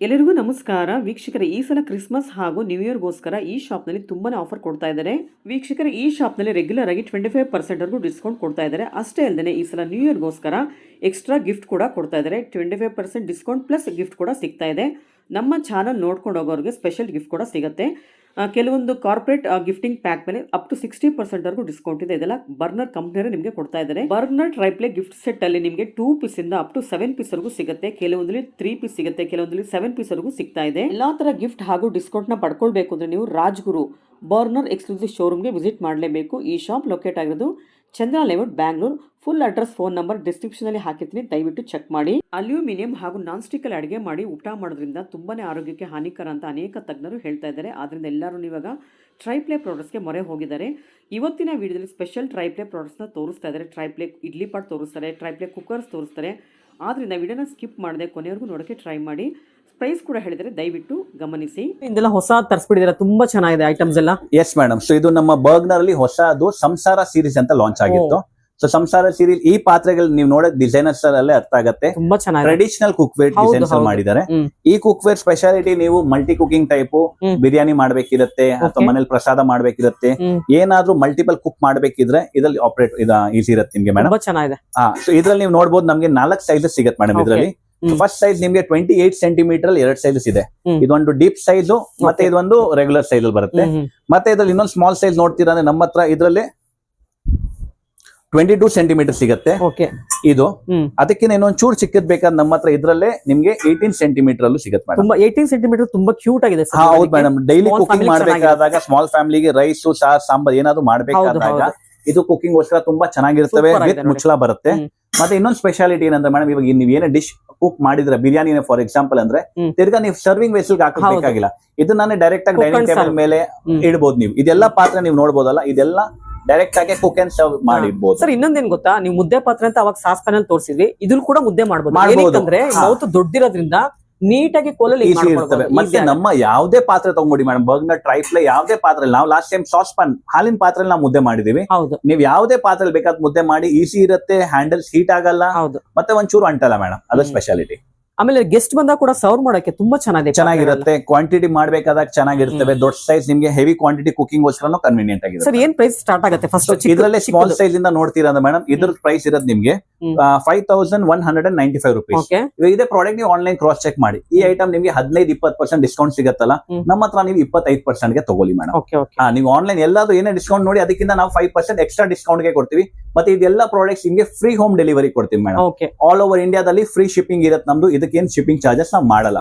ಎಲ್ಲರಿಗೂ ನಮಸ್ಕಾರ ವೀಕ್ಷಕರೇ, ಈ ಸಲ ಕ್ರಿಸ್ಮಸ್ ಹಾಗೂ ನ್ಯೂ ಇಯರ್ಗೋಸ್ಕರ ಈ ಶಾಪ್ನಲ್ಲಿ ತುಂಬಾನೇ ಆಫರ್ ಕೊಡ್ತಾ ಇದ್ದಾರೆ. ವೀಕ್ಷಕರೇ, ಈ ಶಾಪ್ನಲ್ಲಿ ರೆಗ್ಯುಲರ್ ಆಗಿ 25% ವರೆಗೂ ಡಿಸ್ಕೌಂಟ್ ಕೊಡ್ತಾ ಇದ್ದಾರೆ. ಅಷ್ಟೇ ಅಲ್ಲದೆ ಈ ಸಲ ನ್ಯೂ ಇಯರ್ಗೋಸ್ಕರ ಎಕ್ಸ್ಟ್ರಾ ಗಿಫ್ಟ್ ಕೂಡ ಕೊಡ್ತಾ ಇದ್ದಾರೆ. 25% ಡಿಸ್ಕೌಂಟ್ ಪ್ಲಸ್ ಗಿಫ್ಟ್ ಕೂಡ ಸಿಗ್ತಾ ಇದೆ. ನಮ್ಮ ಚಾನಲ್ ನೋಡ್ಕೊಂಡು ಹೋಗೋರಿಗೆ ಸ್ಪೆಷಲ್ ಗಿಫ್ಟ್ ಕೂಡ ಸಿಗುತ್ತೆ. ಕೆಲವೊಂದು ಕಾರ್ಪೊರೇಟ್ ಗಿಫ್ಟಿಂಗ್ ಪ್ಯಾಕ್ ಮೇಲೆ ಅಪ್ ಟು 60% ವರೆಗೂ ಡಿಸ್ಕೌಂಟ್ ಇದೆ. ಇದೆಲ್ಲ ಬರ್ನರ್ ಕಂಪ್ನಿಯವರು ನಿಮಗೆ ಕೊಡ್ತಾ ಇದ್ದಾರೆ. ಬರ್ನರ್ ಟ್ರೈಪ್ಲೆ ಗಿಫ್ಟ್ ಸೆಟ್ ಅಲ್ಲಿ ನಿಮಗೆ 2 ಪೀಸ್ ಇಂದ ಅಪ್ ಟು 7 ಪೀಸ್ ವರೆಗೂ ಸಿಗುತ್ತೆ. ಕೆಲವೊಂದಲ್ಲಿ 3 ಪೀಸ್ ಸಿಗುತ್ತೆ, ಕೆಲವೊಂದಲ್ಲಿ 7 ಪೀಸ್ ವರೆಗೂ ಸಿಗ್ತಾ ಇದೆ. ಎಲ್ಲಾ ತರ ಗಿಫ್ಟ್ ಹಾಗೂ ಡಿಸ್ಕೌಂಟ್ ನ ಪಡ್ಕೊಳ್ಬೇಕು ಅಂದ್ರೆ ನೀವು ರಾಜ್ಗುರು ಬರ್ನರ್ ಎಕ್ಸ್ಕ್ಲೂಸಿವ್ ಶೋರೂಮ್ಗೆ ವಿಸಿಟ್ ಮಾಡಲೇಬೇಕು. ಈ ಶಾಪ್ ಲೊಕೇಟ್ ಆಗಿರೋದು Chandra layout, Bangalore. Full address, phone number description ಅಲ್ಲಿ ಹಾಕಿರ್ತೀನಿ, ದಯವಿಟ್ಟು ಚೆಕ್ ಮಾಡಿ. ಅಲ್ಯೂಮಿನಿಯಂ ಹಾಗೂ ನಾನ್ ಸ್ಟಿಕ್ ಅಲ್ಲಿ ಅಡಿಗೆ ಮಾಡಿ ಊಟ ಮಾಡೋದ್ರಿಂದ ತುಂಬಾನೇ ಆರೋಗ್ಯಕ್ಕೆ ಹಾನಿಕರ ಅಂತ ಅನೇಕ ತಜ್ಞರು ಹೇಳ್ತಾ ಇದ್ದಾರೆ. ಆದ್ರಿಂದ ಎಲ್ಲರೂ ಇವಾಗ ಟ್ರೈಪ್ಲೆ ಪ್ರಾಡಕ್ಟ್ಸ್ಗೆ ಮೊರೆ ಹೋಗಿದ್ದಾರೆ. ಇವತ್ತಿನ ವಿಡಿಯೋದಲ್ಲಿ ಸ್ಪೆಷಲ್ ಟ್ರೈಪ್ಲೆ ಪ್ರಾಡಕ್ಟ್ಸ್ನ ತೋರಿಸ್ತಾ ಇದ್ದಾರೆ. ಟ್ರೈಪ್ಲೆ ಇಡ್ಲಿ ಪಾಟ್ ತೋರಿಸ್ತಾರೆ, ಟ್ರೈಪ್ಲೆ ಕುಕ್ಕರ್ಸ್ ತೋರಿಸ್ತಾರೆ. ಆದ್ರಿಂದ ವಿಡಿಯೋನ ಸ್ಕಿಪ್ ಮಾಡದೆ ಕೊನೆವರೆಗೂ ನೋಡೋಕೆ ಟ್ರೈ ಮಾಡಿ. ಪ್ರೈಸ್ ಕೂಡ ಹೇಳಿದರೆ ದಯವಿಟ್ಟು ಗಮನಿಸಿ. ಇದೆಲ್ಲ ಹೊಸ ತರಿಸ್ಬಿಟ್ಟಿದ್ದಾರೆ, ತುಂಬಾ ಚೆನ್ನಾಗಿದೆ ಐಟಮ್ಸ್ ಎಲ್ಲ. ಎಸ್ ಮೇಡಮ್, ಸೊ ಇದು ನಮ್ಮ ಬರ್ಗ್ನರ್ ಅಲ್ಲಿ ಹೊಸದು ಸಂಸಾರ ಸೀರೀಸ್ ಅಂತ ಲಾಂಚ್ ಆಗಿತ್ತು. ಸೊ ಸಂಸಾರ ಸೀರೀಸ್ ಈ ಪಾತ್ರೆಗಳು ನೀವು ನೋಡೋದು ಡಿಸೈನರ್ಸ್ ಅಲ್ಲೇ ಅರ್ಥ ಆಗುತ್ತೆ. ತುಂಬಾ ಚೆನ್ನಾಗಿ ಟ್ರೆಡಿಷನಲ್ ಕುಕ್ ವೇರ್ ಡಿಸೈನ್ಸ್ ಮಾಡಿದ್ದಾರೆ. ಈ ಕುಕ್ ವೇರ್ ಸ್ಪೆಷಾಲಿಟಿ ನೀವು ಮಲ್ಟಿ ಕುಕಿಂಗ್ ಟೈಪ್ ಬಿರಿಯಾನಿ ಮಾಡ್ಬೇಕಿರುತ್ತೆ ಅಥವಾ ಮನೇಲಿ ಪ್ರಸಾದ ಮಾಡ್ಬೇಕಿರುತ್ತೆ, ಏನಾದ್ರೂ ಮಲ್ಟಿಪಲ್ ಕುಕ್ ಮಾಡ್ಬೇಕಿದ್ರೆ ಇದ್ರಲ್ಲಿ ಆಪರೇಟ್ ಈಸಿ ಇರುತ್ತೆ ನಿಮ್ಗೆ ಮೇಡಮ್. ಚೆನ್ನಾಗಿದೆ. ಸೊ ಇದ್ರಲ್ಲಿ ನೀವು ನೋಡಬಹುದು ನಮ್ಗೆ 4 ಸೈಜಸ್ ಸಿಗುತ್ತೆ ಮೇಡಮ್. ಇದರಲ್ಲಿ ಫಸ್ಟ್ ಸೈಜ್ ನಿಮ್ಗೆ 28 ಸೆಂಟಿಮೀಟರ್ ಅಲ್ಲಿ 2 ಸೈಜಸ್ ಇದೆ. ಇದೊಂದು ಡೀಪ್ ಸೈಜ್ ಮತ್ತೆ ಇದೊಂದು ರೆಗ್ಯುಲರ್ ಸೈಜ್ ಅಲ್ಲಿ ಬರುತ್ತೆ. ಮತ್ತೆ ಇದ್ರಲ್ಲಿ ಇನ್ನೊಂದು ಸ್ಮಾಲ್ ಸೈಜ್ ನೋಡ್ತೀರಾ ಅಂದ್ರೆ ನಮ್ಮ ಹತ್ರ ಇದರಲ್ಲಿ 22 ಸೆಂಟಿಮೀಟರ್ ಸಿಗುತ್ತೆ. ಇದು ಅದಕ್ಕಿಂತ ಇನ್ನೊಂದು ಚೂರು ಚಿಕ್ಕದ್ ಬೇಕಾದ್ರೆ ನಮ್ಮ ಹತ್ರ ಇದ್ರಲ್ಲೇ ನಿಮ್ಗೆ 18 ಸೆಂಟಿಮೀಟರ್ ಅಲ್ಲೂ ಸಿಗುತ್ತೆ ಮೇಡಮ್. 18 ಸೆಂಟಿಮೀಟರ್ ತುಂಬಾ ಕ್ಯೂಟ್ ಆಗಿದೆ. ಹೌದು ಮೇಡಮ್, ಡೈಲಿ ಕುಕಿಂಗ್ ಮಾಡ್ಬೇಕಾದಾಗ ಸ್ಮಾಲ್ ಫ್ಯಾಮಿಲಿಗೆ ರೈಸ್, ಸಾರ್, ಸಾಂಬಾರ್ ಏನಾದ್ರು ಮಾಡ್ಬೇಕಾದಾಗ ಇದು ಕುಕಿಂಗ್ ಗೋಸ್ಕರ ತುಂಬಾ ಚೆನ್ನಾಗಿರ್ತವೆ. ವಿತ್ ಮುಚ್ಚಳ ಬರುತ್ತೆ. ಮತ್ತೆ ಇನ್ನೊಂದು ಸ್ಪೆಷಾಲಿಟಿ ಏನಂದ್ರೆ ಮೇಡಮ್, ಇವಾಗ ನೀವು ಏನೇ ಡಿಶ್ ಕುಕ್ ಮಾಡಿದ್ರೆ ಬಿರಿಯಾನಿ ಫಾರ್ ಎಕ್ಸಾಂಪಲ್ ಅಂದ್ರೆ ತಿರ್ಗಾ ನೀವು ಸರ್ವಿಂಗ್ ವೆಸಲ್ಗೆ ಹಾಕಬೇಕಾಗಿಲ್ಲ. ಇದು ನಾನು ಡೈರೆಕ್ಟ್ ಆಗಿ ಡೈನಿಂಗ್ ಟೇಬಲ್ ಮೇಲೆ ಇಡಬಹುದು. ನೀವು ಇದೆಲ್ಲ ಪಾತ್ರೆ ನೀವು ನೋಡಬಹುದಲ್ಲ, ಇದೆಲ್ಲ ಡೈರೆಕ್ಟ್ ಆಗಿ ಕುಕ್ ಅಂಡ್ ಸರ್ವ್ ಮಾಡಿರ್ಬೋದು. ಸರ್ ಇನ್ನೊಂದೇನ್ ಗೊತ್ತಾ, ನೀವು ಮುದ್ದೆ ಪಾತ್ರೆ ಅಂತ ಅವಾಗ ಸಾಸ್ ಪ್ಯಾನ್ ತೋರಿಸಿದ್ವಿ, ಇದ್ರಲ್ಲಿ ಕೂಡ ಮುದ್ದೆ ಮಾಡಬಹುದು. ಅಂದ್ರೆ ಮೌತ್ ದೊಡ್ಡಿರೋದ್ರಿಂದ ನೀಟಾಗಿ ಕೋಲಲ್ಲಿ ಈಸಿ ಇರ್ತವೆ. ಮತ್ತೆ ನಮ್ಮ ಯಾವುದೇ ಪಾತ್ರೆ ತಗೊಂಡ್ಬಿಡಿ ಮೇಡಮ್, ಬರ್ಗ್ನರ್ ಟ್ರೈಪ್ಲೆ ಯಾವುದೇ ಪಾತ್ರೆ, ನಾವು ಲಾಸ್ಟ್ ಟೈಮ್ ಸಾಸ್ ಪಾನ್ ಹಾಲಿನ ಪಾತ್ರೆ ನಾವು ಮುದ್ದೆ ಮಾಡಿದೀವಿ. ನೀವು ಯಾವುದೇ ಪಾತ್ರೆ ಬೇಕಾದ ಮುದ್ದೆ ಮಾಡಿ, ಈಸಿ ಇರುತ್ತೆ, ಹ್ಯಾಂಡಲ್ಸ್ ಹೀಟ್ ಆಗಲ್ಲ, ಮತ್ತೆ ಒಂಚೂರು ಅಂಟಲ್ಲ ಮೇಡಮ್. ಅದು ಸ್ಪೆಷಾಲಿಟಿ. ಆಮೇಲೆ ಗೆಸ್ಟ್ ಬಂದಾಗ ಕೂಡ ಸರ್ವ್ ಮಾಡಕ್ಕೆ ತುಂಬಾ ಚೆನ್ನಾಗಿರುತ್ತೆ. ಕ್ವಾಂಟಿಟಿ ಮಾಡ್ಬೇಕಾದಾಗ ಚೆನ್ನಾಗಿರ್ತವೆ. ದೊಡ್ಡ ಸೈಜ್ ನಿಮ್ಗೆ ಹೆವಿ ಕ್ವಾಂಟಿಟಿ ಕುಕಿಂಗ್ ಗೋಸ್ಕರ ಕನ್ವೀನಿಯಂಟ್ ಆಗಿದೆ. ಸರ್ ಏನ್ ಪ್ರೈಸ್ ಸ್ಟಾರ್ಟ್ ಆಗುತ್ತೆ ಫಸ್ಟ್? ಇದರಲ್ಲೇ ಸ್ಮಾಲ್ ಸೈಜ್ ಇಂದ ನೋಡ್ತೀರಾ ಅಂದ್ರೆ ಮೇಡಮ್, ಇದ್ರ ಪ್ರೈಸ್ ಇರೋದು ನಿಮ್ಗೆ 5195 rupees. ಇದೇ ಪ್ರಾಡಕ್ಟ್ ನೀವು ಆನ್ಲೈನ್ ಕ್ರಾಸ್ ಚೆಕ್ ಮಾಡಿ. ಈ ಐಟಮ್ ನಿಮ್ಗೆ 15-20% ಡಿಸ್ಕೌಂಟ್ ಸಿಗತ್ತಲ್ಲ, ನಮ್ಮ ಹತ್ರ ನೀವು 25% ಗೆ ತಗೊಳ್ಳಿ ಮೇಡಮ್. ನೀವು ಆನ್ಲೈನ್ ಎಲ್ಲಾದ್ರೂ ಏನೇ ಡಿಸ್ಕೌಂಟ್ ನೋಡಿ ಅದಕ್ಕಿಂತ ನಾವು 5% ಎಕ್ಸ್ಟ್ರಾ ಡಿಸ್ಕೌಂಟ್ ಗೆ ಕೊಡ್ತೀವಿ. ಮತ್ತೆ ಇದೆಲ್ಲ ಪ್ರಾಡಕ್ಟ್ಸ್ ನಿಮ್ಗೆ ಫ್ರೀ ಹೋಮ್ ಡೆಲಿವರಿ ಕೊಡ್ತೀವಿ ಮೇಡಮ್. ಆಲ್ ಓವರ್ ಇಂಡಿಯಾದಲ್ಲಿ ಫ್ರೀ ಶಿಪ್ಪಿಂಗ್ ಇರುತ್ತೆ ನಮ್ದು. ಇದಕ್ಕೇನು ಶಿಪ್ಪಿಂಗ್ ಚಾರ್ಜಸ್ ನಾವು ಮಾಡಲ್ಲ.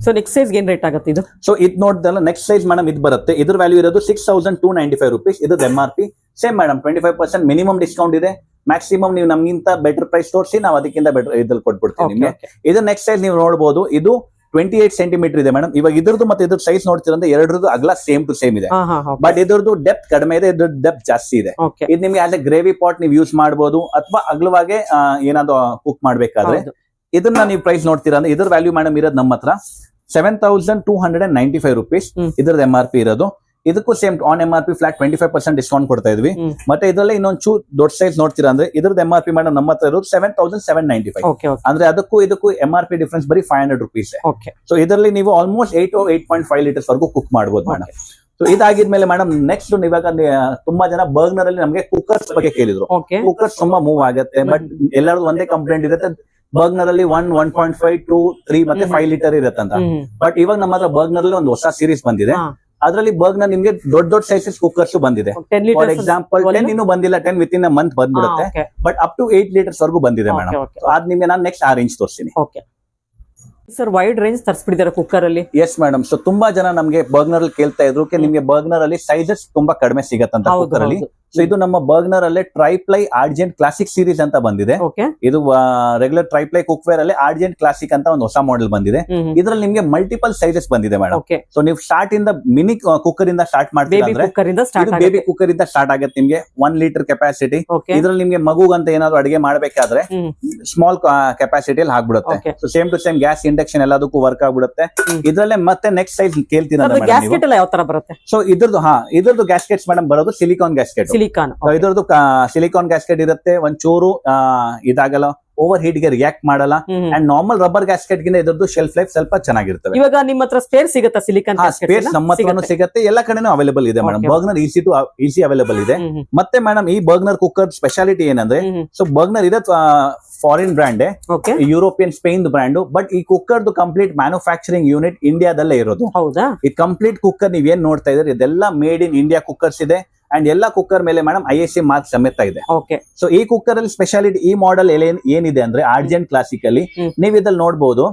ಸೊ ನೆಕ್ಸ್ಟ್ ಸೈಜ್ ಏನ್ ರೇಟ್ ಆಗುತ್ತೆ ಇದು? ಸೊ ಇದು ನೋಡಿದಲ್ಲ ನೆಕ್ಸ್ಟ್ ಸೈಜ್ ಮೇಡಮ್ ಇದು ಬರುತ್ತೆ. ಇದ್ರ ವ್ಯಾಲ್ಯೂ ಇರೋದು 6295 rupees. ಇದು MRP same madam. 25% minimum discount ಇದೆ. ಮ್ಯಾಕ್ಸಿಮಮ್ ನೀವು ನಮ್ಗಿಂತ ಬೆಟರ್ ಪ್ರೈಸ್ ತೋರಿಸಿ ನಾವು ಅದಕ್ಕಿಂತ ಬೆಟರ್ ಇದ್ರಲ್ಲಿ ಕೊಟ್ಬಿಡ್ತೀವಿ ನಿಮ್ಗೆ. ಇದು ನೆಕ್ಸ್ಟ್ ಸೈಜ್ ನೀವು ನೋಡಬಹುದು. ಇದು 28 ಸೆಂಟಿಮೀಟರ್ ಇದೆ ಮೇಡಮ್. ಇವಾಗ ಇದ್ರದ್ದು ಮತ್ತೆ ಇದ್ರ ಸೈಜ್ ನೋಡ್ತೀರಂದ್ರೆ ಎರಡರದ್ದು ಅಗಲ ಸೇಮ್ ಟು ಸೇಮ್ ಇದೆ. ಬಟ್ ಇದ್ರದ್ದು ಡೆಪ್ತ್ ಕಡಿಮೆ ಇದೆ, ಇದ್ರ ಡೆಪ್ತ್ ಜಾಸ್ತಿ ಇದೆ. ಇದು ನಿಮ್ಗೆ ಆಸ್ ಎ ಗ್ರೇವಿ ಪಾಟ್ ನೀವು ಯೂಸ್ ಮಾಡಬಹುದು, ಅಥವಾ ಅಗಲವಾಗೆ ಏನಾದ್ರು ಕುಕ್ ಮಾಡ್ಬೇಕಾದ್ರೆ. ಇದನ್ನ ನೀವು ಪ್ರೈಸ್ ನೋಡ್ತೀರಾ ಅಂದ್ರೆ ಇದ್ರ ವ್ಯಾಲ್ಯೂ ಮೇಡಮ್ ಇರೋದು ನಮ್ಮ ಹತ್ರ 7295 rupees. ಇದ್ರದ್ದು MRP ಇರೋದು. ಇದಕ್ಕೂ same on MRP flat 25% discount ಕೊಡ್ತಾ ಇದ್ವಿ. ಮತ್ತೆ ಇದರಲ್ಲೇ ಇನ್ನೊಂದು ಚೂ ದೊಡ್ಡ ಸೈಜ್ ನೋಡ್ತೀರಾ ಅಂದ್ರೆ ಇದ್ರದ್ದು MRP ಮೇಡಮ್ ನಮ್ಮ ಹತ್ರ ಇರೋದು 7795. ಅಂದ್ರೆ ಅದಕ್ಕೂ ಇದಕ್ಕೂ MRP ಡಿಫರೆನ್ಸ್ ಬರೀ 500 rupees. ಸೊ ಇದರಲ್ಲಿ ನೀವು ಆಲ್ಮೋಸ್ಟ್ 8.5 ಲೀಟರ್ಸ್ ವರೆಗೂ ಕುಕ್ ಮಾಡಬಹುದು ಮೇಡಮ್. ಸೊ ಇದಾಗಿದ್ಮೇಲೆ ಮೇಡಮ್ ನೆಕ್ಸ್ಟ್ ಇವಾಗ ತುಂಬಾ ಜನ ಬರ್ಗ್ನರ್ ಅಲ್ಲಿ ನಮಗೆ ಕುಕ್ಕರ್ಸ್ ಬಗ್ಗೆ ಕೇಳಿದ್ರು. ಕುಕ್ಕರ್ಸ್ ತುಂಬಾ ಮೂವ್ ಆಗುತ್ತೆ, ಬಟ್ ಎಲ್ಲರದು ಒಂದೇ ಕಂಪ್ಲೇಂಟ್ ಇರುತ್ತೆ. ಬರ್ಗ್ನರ್ ಅಲ್ಲಿ 1.5 2 3 ಮತ್ತೆ 5 ಲೀಟರ್ ಇರುತ್ತೆ ಅಂತ. ಬಟ್ ಇವಾಗ ನಮ್ಮ ಹತ್ರ ಬರ್ಗ್ನರ್ ಅಲ್ಲಿ ಒಂದು ಹೊಸ ಸೀರೀಸ್ ಬಂದಿದೆ. ಅದರಲ್ಲಿ ಬರ್ಗ್ನರ್ ನಿಮ್ಗೆ ದೊಡ್ಡ ಸೈಜಸ್ ಕುಕ್ಕರ್ಸ್ ಬಂದಿದೆ. ಫಾರ್ ಎಕ್ಸಾಂಪಲ್ 10 ಇನ್ನೂ ಬಂದಿಲ್ಲ, 10 ವಿತಿನ್ ಅ ಮಂತ್ ಬಂದ್ಬಿಡುತ್ತೆ. ಬಟ್ ಅಪ್ ಟು 8 ಲೀಟರ್ಸ್ ವರೆಗೂ ಬಂದಿದೆ ಮೇಡಮ್. ಅದ್ ನಿಮ್ಗೆ ನಾನು ನೆಕ್ಸ್ಟ್ 6 ಇಂಚ್ ತೋರಿಸ್ತೀನಿ. ಸರ್ ವೈಡ್ ರೇಂಜ್ ತರಿಸ್ಬಿಟ್ಟಿದ್ದಾರೆ ಕುಕ್ಕರ್ ಅಲ್ಲಿ. Yes madam. ಸೊ ತುಂಬಾ ಜನ ನಮ್ಗೆ ಬರ್ಗ್ನರ್ ಅಲ್ಲಿ ಕೇಳ್ತಾ ಇದ್ರು, ನಿಮ್ಗೆ ಬರ್ಗ್ನರ್ ಅಲ್ಲಿ ಸೈಜಸ್ ತುಂಬಾ ಕಡಿಮೆ ಸಿಗತ್ತಂತ ಕುಕ್ಕರ್ ಅಲ್ಲಿ. ಸೊ ಇದು ನಮ್ಮ ಬರ್ಗ್ನರ್ ಅಲ್ಲೇ ಟ್ರೈಪ್ಲೈ ಆರ್ಜೆಂಟ್ ಕ್ಲಾಸಿಕ್ ಸೀರೀಸ್ ಅಂತ ಬಂದಿದೆ. ಇದು ರೆಗ್ಯುಲರ್ ಟ್ರೈಪ್ಲೈ ಕುಕ್ವೇರ್ ಅಲ್ಲಿ ಆರ್ಜೆಂಟ್ ಕ್ಲಾಸಿಕ್ ಅಂತ ಒಂದು ಹೊಸ ಮಾಡೆಲ್ ಬಂದಿದೆ. ಇದ್ರಲ್ಲಿ ನಿಮ್ಗೆ ಮಲ್ಟಿಪಲ್ ಸೈಜಸ್ ಬಂದಿದೆ ಮೇಡಮ್. ಸೊ ನೀವು ಸ್ಟಾರ್ಟ್ ಇಂದ ಮಿನಿ ಕುಕ್ಕರ್ ಇಂದ ಸ್ಟಾರ್ಟ್ ಮಾಡ್ತೀರಾ ಅಂದ್ರೆ ಬೇಬಿ ಕುಕ್ಕರ್ ಇಂದ ಸ್ಟಾರ್ಟ್ ಆಗುತ್ತೆ ನಿಮ್ಗೆ 1 ಲೀಟರ್ ಕೆಪಾಸಿಟಿ. ಇದ್ರಲ್ಲಿ ನಿಮ್ಗೆ ಮಗುಗಂತ ಏನಾದ್ರು ಅಡಿಗೆ ಮಾಡ್ಬೇಕಾದ್ರೆ ಸ್ಮಾಲ್ ಕೆಪಾಸಿಟಿಯಲ್ಲಿ ಹಾಕ್ಬಿಡುತ್ತೆ. So same to same gas induction ಎಲ್ಲದಕ್ಕೂ ವರ್ಕ್ ಆಗ್ಬಿಡುತ್ತೆ. ಇದ್ರಲ್ಲೇ ಮತ್ತೆ ನೆಕ್ಸ್ಟ್ ಸೈಜ್ ಕೇಳ್ತೀನಿ. ಸೊ ಇದ್ರದ್ದು ಗ್ಯಾಸ್ಕೆಟ್ಸ್ ಮೇಡಮ್ ಬರೋದು ಸಿಲಿಕಾನ್ ಗ್ಯಾಸ್ಕೆಟ್. ಸಿಲಿಕಾನ್. ಇದ್ರದ್ದು ಸಿಲಿಕಾನ್ ಗ್ಯಾಸ್ಕೆಟ್ ಇರುತ್ತೆ, ಒಂಚೂರು ಇದಾಗಲ್ಲ, ಓವರ್ ಹೀಟ್ ಗೆ ರಿಯಾಕ್ಟ್ ಮಾಡಲ್ಲ. ಅಂಡ್ ನಾರ್ಮಲ್ ರಬ್ಬರ್ ಗ್ಯಾಸ್ಕೆಟ್ ಗಿಂತ ಇದ್ರದ್ದು ಶೆಲ್ಫ್ ಲೈಫ್ ಸ್ವಲ್ಪ ಚೆನ್ನಾಗಿರ್ತವೆ. ಇವಾಗ ನಿಮ್ಮ ಹತ್ರ ಸ್ಪೇರ್ ಸಿಗುತ್ತಾ ಸಿಲಿಕಾನ್? ಸ್ಪೇಸ್ ನಮ್ಮ ಹತ್ರನೂ ಸಿಗುತ್ತೆ, ಎಲ್ಲ ಕಡೆನೂ ಅವೈಲೇಬಲ್ ಇದೆ ಮೇಡಮ್. ಬರ್ಗ್ನರ್ ಈಸಿ ಅವೈಲೇಬಲ್ ಇದೆ. ಮತ್ತೆ ಮೇಡಮ್ ಈ ಬರ್ಗ್ನರ್ ಕುಕ್ಕರ್ ಸ್ಪೆಷಾಲಿಟಿ ಏನಂದ್ರೆ, ಸೊ ಬರ್ಗ್ನರ್ ಇದೆ foreign brand, European Spain brand, but ಈ ಕುಕ್ಕರ್ ಕಂಪ್ಲೀಟ್ ಮ್ಯಾನುಫ್ಯಾಕ್ಚರಿಂಗ್ ಯೂನಿಟ್ ಇಂಡಿಯಾದಲ್ಲೇ ಇರೋದು. ಹೌದಾ? ಈ ಕಂಪ್ಲೀಟ್ ಕುಕ್ಕರ್ ನೀವ್ ಏನ್ ನೋಡ್ತಾ ಇದ್ರೆ ಇದೆಲ್ಲ ಮೇಡ್ ಇನ್ ಇಂಡಿಯಾ ಕುಕ್ಕರ್ಸ್ ಇದೆ. ಅಂಡ್ ಎಲ್ಲ ಕುಕ್ಕರ್ ಮೇಲೆ ಮೇಡಮ್ ISI ಮಾರ್ಕ್ ಸಮೇತ ಇದೆ. ಸೊ ಈ ಕುಕ್ಕರ್ ಅಲ್ಲಿ ಸ್ಪೆಷಾಲಿಟಿ, ಈ ಮಾಡೆಲ್ ಏನಿದೆ ಅಂದ್ರೆ ಆರ್ಜೆಂಟ್ ಕ್ಲಾಸಿಕ್ ಅಲ್ಲಿ ನೀವ್ ಇದ್ರಲ್ಲಿ ನೋಡಬಹುದು,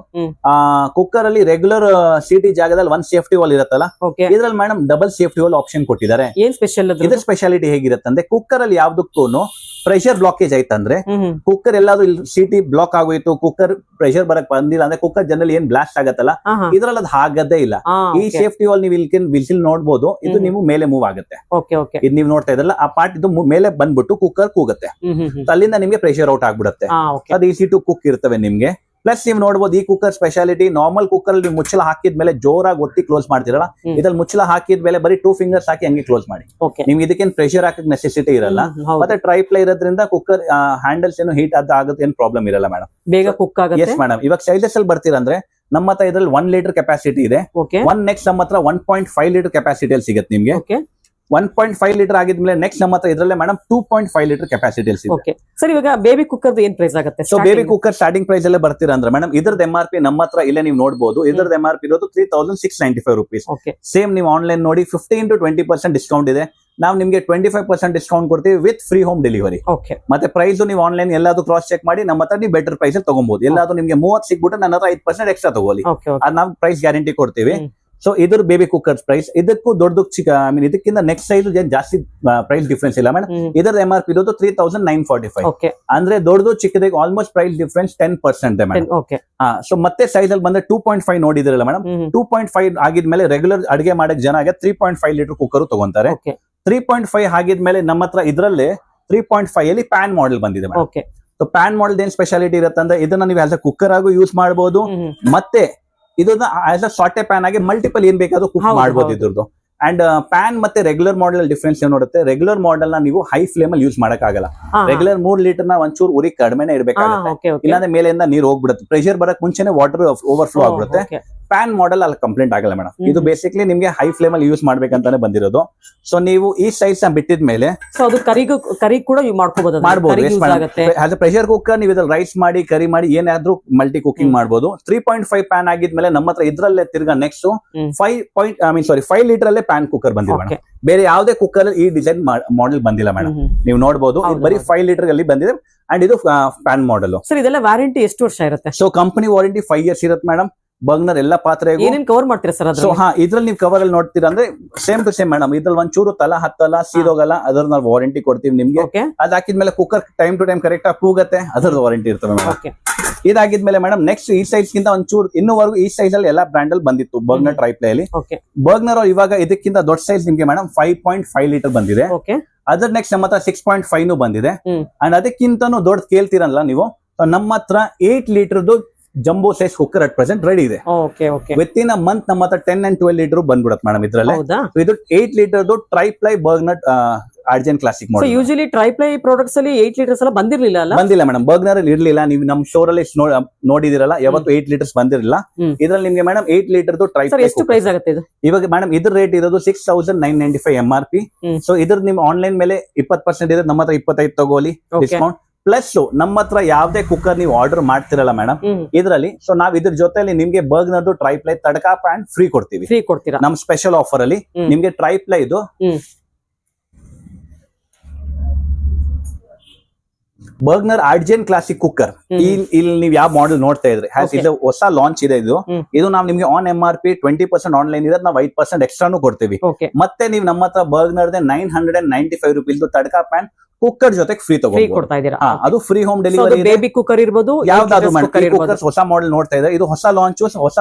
ಕುಕ್ಕರ್ ಅಲ್ಲಿ ರೆಗ್ಯುಲರ್ ಸಿಟಿ ಜಾಗದಲ್ಲಿ ಒಂದ್ ಸೇಫ್ಟಿ ವಾಲ್ ಇರುತ್ತಲ್ಲ, ಇದ್ರಲ್ಲಿ madam double safety wall option ಕೊಟ್ಟಿದ್ದಾರೆ. ಏನ್ ಸ್ಪೆಷಲ್? ಇದ್ರ ಸ್ಪೆಷಾಲಿಟಿ ಹೇಗಿರುತ್ತೆ ಅಂದ್ರೆ, ಕುಕ್ಕರ್ ಅಲ್ಲಿ ಯಾವ್ದಕ್ಕೂ ಪ್ರೆಷರ್ ಬ್ಲಾಕೇಜ್ ಆಯ್ತಂದ್ರೆ, ಕುಕ್ಕರ್ ಎಲ್ಲಾದ್ರೂ ಸಿಟಿ ಬ್ಲಾಕ್ ಆಗೋಯ್ತು, ಕುಕ್ಕರ್ ಪ್ರೆಷರ್ ಬರಕ್ ಬಂದಿಲ್ಲ ಅಂದ್ರೆ ಕುಕ್ಕರ್ ಜನರಲ್ ಏನ್ ಬ್ಲಾಸ್ಟ್ ಆಗತ್ತಲ್ಲ, ಇದ್ರಲ್ಲಿ ಅದು ಆಗದೇ ಇಲ್ಲ. ಈ ಸೇಫ್ಟಿ ವಾಲ್ ನೀವು ವಿಸಿಲ್ ನೋಡಬಹುದು, ಇದು ನೀವು ಮೇಲೆ ಮೂವ್ ಆಗುತ್ತೆ. ಇದು ನೀವು ನೋಡ್ತಾ ಇದ್ರಲ್ಲ, ಆ ಪಾರ್ಟ್ ಇದು ಮೇಲೆ ಬಂದ್ಬಿಟ್ಟು ಕುಕ್ಕರ್ ಕೂಗುತ್ತೆ, ಅಲ್ಲಿಂದ ನಿಮ್ಗೆ ಪ್ರೆಷರ್ ಔಟ್ ಆಗ್ಬಿಡುತ್ತೆ. ಅದು ಈಸಿ ಟು ಕುಕ್ ಇರ್ತವೆ ನಿಮ್ಗೆ. ಪ್ಲಸ್ ನೀವು ನೋಡಬಹುದು ಈ ಕುಕ್ಕರ್ ಸ್ಪೆಷಾಲಿಟಿ, ನಾರ್ಮಲ್ ಕುಕ್ಕರ್ ಅಲ್ಲಿ ಮುಚ್ಚಳ ಹಾಕಿದ್ಮೇಲೆ ಜೋರಾಗಿ ಒತ್ತಿ ಕ್ಲೋಸ್ ಮಾಡ್ತಿರಲ್ಲ, ಇದ್ರಲ್ಲಿ ಮುಚ್ಚಳ ಹಾಕಿದ್ಮೇಲೆ ಬರೀ 2 ಫಿಂಗರ್ಸ್ ಹಾಕಿ ಹಂಗೆ ಕ್ಲೋಸ್ ಮಾಡಿ. ನಿಮ್ಗೆ ಇದಕ್ಕೇನು ಪ್ರೆಷರ್ ಹಾಕಕ್ ನೆಸೆಸಿಟಿ ಇರಲ್ಲ. ಮತ್ತೆ ಟ್ರೈಪ್ಲೈ ಇರೋದ್ರಿಂದ ಕುಕ್ಕರ್ ಹ್ಯಾಂಡಲ್ಸ್ ಏನು ಹೀಟ್ ಆಗುತ್ತೆ, ಏನು ಪ್ರಾಬ್ಲಮ್ ಇರಲ್ಲ ಮೇಡಮ್. ಬೇಗ ಕುಕ್ ಆಗುತ್ತೆ. Yes madam. ಇವಾಗ ಸೈಜಸ್ ಅಲ್ಲಿ ಬರ್ತೀರಂದ್ರೆ ನಮ್ಮ ಹತ್ರ ಇದ್ರಲ್ಲಿ 1 ಲೀಟರ್ ಕೆಪಾಸಿಟಿ ಇದೆ. ನೆಕ್ಸ್ಟ್ ನಮ್ಮ ಹತ್ರ 1.5 ಲೀಟರ್ ಕೆಪಾಸಿಟಿ ಅಲ್ಲಿ ಸಿಗುತ್ತೆ ನಿಮ್ಗೆ. 1.5 ಲೀಟರ್ ಆಗಿದ್ಮೇಲೆ ನೆಕ್ಸ್ಟ್ ನಮ್ಮ ಹತ್ರ ಇದ್ರಲ್ಲೇ ಮೇಡಮ್ 2.5 ಲೀಟರ್ ಕೆಪಾಸಿಟಿ ಸಿಗುತ್ತೆ. ಸರ್ ಇವಾಗ ಬೇಬಿ ಕುಕ್ಕರ್ ಏನ್ ಪ್ರೈಸ್ ಆಗುತ್ತೆ? So baby cooker starting price ಅಲ್ಲೇ ಬರ್ತೀರಾ ಅಂದ್ರೆ ಮೇಡಮ್, ಇದ್ರದ್ದು MRP ನಮ್ಮ ಹತ್ರ ಇಲ್ಲೇ ನೀವು ನೋಡಬಹುದು. ಇದ್ರದ್ದು MRP ಇರೋದು 3695 rupees. ಸೇಮ್ ನೀವು ಆನ್ಲೈನ್ ನೋಡಿ 15 to 20% ಡಿಸ್ಕೌಂಟ್ ಇದೆ. ನಾವು ನಿಮ್ಗೆ 25% ಡಿಸ್ಕೌಂಟ್ ಕೊಡ್ತೀವಿ ವಿತ್ ಫ್ರೀ ಹೋಮ್ ಡೆಲಿವರಿ. ಮತ್ತೆ ಪ್ರೈಸ್ ನೀವು ಆನ್ಲೈನ್ ಎಲ್ಲಾದ್ರೂ ಕ್ರಾಸ್ ಚೆಕ್ ಮಾಡಿ ನಮ್ಮ ಹತ್ರ ನೀವು ಬೆಟರ್ ಪ್ರೈಸ್ ತಗೊಬಹುದು. ಎಲ್ಲಾದ್ರೂ ನಿಮ್ಗೆ 30 ಸಿಗ್ಬಿಟ್ಟು ನನ್ನ ಹತ್ರ 5% ಎಕ್ಸ್ಟ್ರಾ ತಗೋಲಿ, ಅದು ನಾವು ಪ್ರೈಸ್ ಗ್ಯಾರಂಟಿ ಕೊಡ್ತೀವಿ. ಸೊ ಇದ್ರ ಬೇಬಿ ಕುಕ್ಕರ್ಸ್ ಪ್ರೈಸ್ ಇದಕ್ಕೂ ದೊಡ್ಡ ಇದಕ್ಕಿಂತ ನೆಕ್ಸ್ಟ್ ಸೈಜ್ ಜಾಸ್ತಿ ಪ್ರೈಸ್ ಡಿಫ್ರೆನ್ಸ್ ಇಲ್ಲ ಮೇಡಮ್. ಇದರ MRP ಇರೋದು 3945. ಅಂದ್ರೆ ದೊಡ್ಡದು ಚಿಕ್ಕದಾಗಿ almost price difference 10% madam. So ಮತ್ತೆ ಸೈಜ್ ಅಲ್ಲಿ ಬಂದ್ರೆ 2.5 ನೋಡಿದಿರಲ್ಲ ಮೇಡಮ್, 2.5 ಆಗಿದ್ಮೇಲೆ ರೆಗ್ಯುಲರ್ ಅಡಿಗೆ ಮಾಡಕ್ ಜನ 3.5 ಲೀಟರ್ ಕುಕ್ಕರ್ ತಗೊಂತಾರೆ. 3.5 ಆಗಿದ್ಮೇಲೆ ನಮ್ಮ ಹತ್ರ ಇದ್ರಲ್ಲಿ 3.5 ಅಲ್ಲಿ ಪ್ಯಾನ್ ಮಾಡೆಲ್ ಬಂದಿದೆ ಮೇಡಮ್. ಸೊ ಪ್ಯಾನ್ ಮಾಡೆಲ್ ಏನ್ ಸ್ಪೆಷಾಲಿಟಿ ಇರುತ್ತೆ ಅಂದ್ರೆ, ಇದನ್ನ ನೀವು ಆಸ್ ಅ ಕುಕ್ಕರ್ ಆಗು ಯೂಸ್ ಮಾಡಬಹುದು, ಮತ್ತೆ ಇದನ್ನ ಆಸ್ ಅ ಸಾಟೆ ಪ್ಯಾನ್ ಆಗಿ ಮಲ್ಟಿಪಲ್ ಏನ್ ಬೇಕಾದ್ರೂ ಕುಕ್ ಮಾಡಬಹುದು ಇದ್ರದ್ದು. ಅಂಡ್ ಪ್ಯಾನ್ ಮತ್ತೆ ರೆಗ್ಯುಲರ್ ಮಾಡೆಲ್ ಡಿಫ್ರೆನ್ಸ್ ಏನ್ ನೋಡುತ್ತೆ, ರೆಗ್ಯುಲರ್ ಮಾಡೆಲ್ ನ ನೀವು ಹೈ ಫ್ಲೇಮ್ ಅಲ್ಲಿ ಯೂಸ್ ಮಾಡಕ್ ಆಗಲ್ಲ. ರೆಗ್ಯುಲರ್ 3 ಲೀಟರ್ ನ ಒಂಚೂರು ಉರಿ ಕಡಿಮೆನೆ ಇಡಬೇಕಾಗುತ್ತೆ, ಇಲ್ಲಾಂದ್ರೆ ಮೇಲೆಯಿಂದ ನೀರು ಹೋಗ್ಬಿಡುತ್ತೆ. ಪ್ರೆಷರ್ ಬರಕ್ ಮುಂಚೆನೆ ವಾಟರ್ ಓವರ್ಫ್ಲೋ ಆಗ್ಬಿಡುತ್ತೆ. ಪ್ಯಾನ್ ಮಾಡೆಲ್ ಅಲ್ಲಿ ಕಂಪ್ಲೇಂಟ್ ಆಗಲ್ಲ ಮೇಡಮ್. ಇದು ಬೇಸಿಕ್ಲಿ ನಿಮ್ಗೆ ಹೈ ಫ್ಲೇಮ್ ಅಲ್ಲಿ ಯೂಸ್ ಮಾಡ್ಬೇಕಂತಾನೆ ಬಂದಿರೋದು. ಸೊ ನೀವು ಈ ಸೈಜ್ ನ ಬಿಟ್ಟಿದ್ಮೇಲೆ ಕರಿ ಕೂಡ ಮಾಡಬಹುದು. ಪ್ರೆಷರ್ ಕುಕ್ಕರ್ ನೀವು ಇದ್ರಲ್ಲಿ ರೈಸ್ ಮಾಡಿ ಕರಿ ಮಾಡಿ ಏನಾದ್ರೂ ಮಲ್ಟಿ ಕುಕಿಂಗ್ ಮಾಡಬಹುದು. 3.5 ಪ್ಯಾನ್ ಆಗಿದ್ಮೇಲೆ ನಮ್ಮ ಹತ್ರ ಇದ್ರಲ್ಲೇ ತಿರ್ಗಾ ನೆಕ್ಸ್ಟ್ 5 ಲೀಟರ್ ಅಲ್ಲೇ ಪ್ಯಾನ್ ಕುಕ್ಕರ್ ಬಂದಿದೆ ಮೇಡಮ್. ಬೇರೆ ಯಾವುದೇ ಕುಕ್ಕರ್ ಈ ಡಿಸೈನ್ ಮಾಡೆಲ್ ಬಂದಿಲ್ಲ ಮೇಡಮ್. ನೀವು ನೋಡಬಹುದು ಬರೀ 5 ಲೀಟರ್ ಅಲ್ಲಿ ಬಂದಿದೆ. ಅಂಡ್ ಇದು ಪ್ಯಾನ್ ಮಾಡೆಲ್. ಸರ್ ಇದೆಲ್ಲ ವಾರಂಟಿ ಎಷ್ಟು ವರ್ಷ ಇರುತ್ತೆ? ಸೊ ಕಂಪನಿ ವಾರಂಟಿ 5 years ಇರುತ್ತೆ ಮೇಡಮ್. ಬರ್ಗ್ನರ್ ಎಲ್ಲ ಪಾತ್ರೆ ಕವರ್ ಮಾಡ್ತೀರಾ ಸರ್? ಸೊ ಇದ್ರಲ್ಲಿ ನೀವು ಕವರ್ ಅಲ್ಲಿ ನೋಡ್ತೀರಾ ಅಂದ್ರೆ ಸೇಮ್ ಟು ಸೇಮ್ ಮೇಡಮ್. ಇದ್ರಲ್ಲಿ ಒಂಚೂರು ತಲ ಹತ್ತಲ್ಲ, ಸೀದೋಗಲ್ಲ, ಅದ್ರ ನಾವು ವಾರಂಟಿ ಕೊಡ್ತೀವಿ ನಿಮ್ಗೆ. ಅದ್ ಹಾಕಿದ್ಮೇಲೆ cooker time to time correct ಆಗಿ ಕೂಗತ್ತೆ, ಅದ್ರದ್ದು ವಾರಂಟಿ ಇರ್ತದೆ ಮೇಡಮ್. ಇದಾಗಿದ್ಮೇಲೆ ಮೇಡಮ್ ನೆಕ್ಸ್ಟ್ ಈ ಸೈಜ್ ಗಿಂತ ಒಂಚೂರು ಇನ್ನೂವರೆಗೂ ಈ ಸೈಜ್ ಅಲ್ಲಿ ಎಲ್ಲಾ ಬ್ರ್ಯಾಂಡ್ ಅಲ್ಲಿ ಬಂದಿತ್ತು ಬರ್ಗ್ನರ್ ಟ್ರೈಪ್ಲೈ ಅಲ್ಲಿ. ಬರ್ಗ್ನರ್ ಇವಾಗ ಇದಕ್ಕಿಂತ ದೊಡ್ಡ ಸೈಜ್ ನಿಮ್ಗೆ ಮೇಡಮ್ 5.5 ಲೀಟರ್ ಬಂದಿದೆ. ಅದ್ರ ನೆಕ್ಸ್ಟ್ ನಮ್ಮ ಹತ್ರ 6.5 ಬಂದಿದೆ. ಅಂಡ್ ಅದಕ್ಕಿಂತನೂ ದೊಡ್ಡ ಕೇಳ್ತೀರಲ್ಲ ನೀವು, ನಮ್ಮ ಹತ್ರ 8 ಲೀಟರ್ದು jumbo size cooker at present ready ಇದೆ. ವಿತ್ ಇನ್ ಅ ಮಂತ್ ನಮ್ಮ ಹತ್ರ 10 and 12 ಲೀಟರ್ ಬಂದ್ಬಿಡುತ್ತೆ ಮೇಡಮ್ ಇದ್ರಲ್ಲಿ. ಇದು 8 ಲೀಟರ್ದು triply Bergner Argent classic model. Usually triply products ಅಲ್ಲಿ 8 ಲೀಟರ್ಸ್ ಎಲ್ಲ ಬಂದಿಲ್ಲ ಮೇಡಮ್. ಬರ್ಗ್ನರ್ ಅಲ್ಲಿ ಇರ್ಲಿಲ್ಲ. ನೀವು ನಮ್ಮ ಸ್ಟೋರ್ ಅಲ್ಲಿ ನೋಡಿದಿರಲ್ಲ, ಯಾವತ್ತು 8 ಲೀಟರ್ಸ್ ಬಂದಿರಲಿಲ್ಲ. ಇದ್ರಲ್ಲಿ ನಿಮ್ಗೆ ಮೇಡಮ್ 8 ಲೀಟರ್ದು ಟ್ರೈಪ್ಲೈ. ಎಷ್ಟು ಪ್ರೈಸ್ ಆಗುತ್ತೆ ಇದು ಇವಾಗ ಮೇಡಮ್? ಇದ್ರ ರೇಟ್ ಇರೋದು 6995 MRP. ಸೊ ಇದ್ರ ನಿಮ್ ಆನ್ಲೈನ್ ಮೇಲೆ 20% ಇದೆ, ನಮ್ಮ ಹತ್ರ 25 ತಗೋಲಿ ಡಿಸ್ಕೌಂಟ್. ಪ್ಲಸ್ ನಮ್ಮ ಹತ್ರ ಯಾವ್ದೇ ಕುಕ್ಕರ್ ನೀವು ಆರ್ಡರ್ ಮಾಡ್ತಿರಲ್ಲ ಮೇಡಮ್ ಇದ್ರಲ್ಲಿ, ಸೊ ನಾವ್ ಇದ್ರ ಜೊತೆಲಿ ನಿಮ್ಗೆ ಬರ್ಗ್ನರ್ದು ಟ್ರೈಪ್ಲೈ ತಡಕಾ ಪ್ಯಾನ್ ಫ್ರೀ ಕೊಡ್ತೀವಿ. ನಮ್ ಸ್ಪೆಷಲ್ ಆಫರ್ ಅಲ್ಲಿ ನಿಮ್ಗೆ ಟ್ರೈಪ್ಲೈ ಇದು ಬರ್ಗ್ನರ್ ಆರ್ಜೆನ್ ಕ್ಲಾಸಿಕ್ ಕುಕ್ಕರ್. ಇಲ್ಲಿ ನೀವು ಯಾವ ಮಾಡೆಲ್ ನೋಡ್ತಾ ಇದ್ರಿ, ಇದು ಹೊಸ ಲಾಂಚ್ ಇದೆ. ಇದು ನಾವು ನಿಮ್ಗೆ ಆನ್ MRP 20% ಆನ್ಲೈನ್ ಇದೆ, ನಾವು 5% ಎಕ್ಸ್ಟ್ರಾನು ಕೊಡ್ತೀವಿ. ಮತ್ತೆ ನೀವು ನಮ್ಮ ಹತ್ರ Bergner 995 rupees tadka PAN cooker ಜೊತೆ ಫ್ರೀ ಕೊಡ್ತಾ ಇದ್ದೀರಾ. ಅದು free home delivery. Baby cooker ಇರಬಹುದು, ಯಾವ್ದಾದ್ರು ಕುಕ್ಕರ್ಸ್ ಹೊಸ ಮಾಡೆಲ್ ನೋಡ್ತಾ ಇದ್ದಾರೆ. ಇದು ಹೊಸ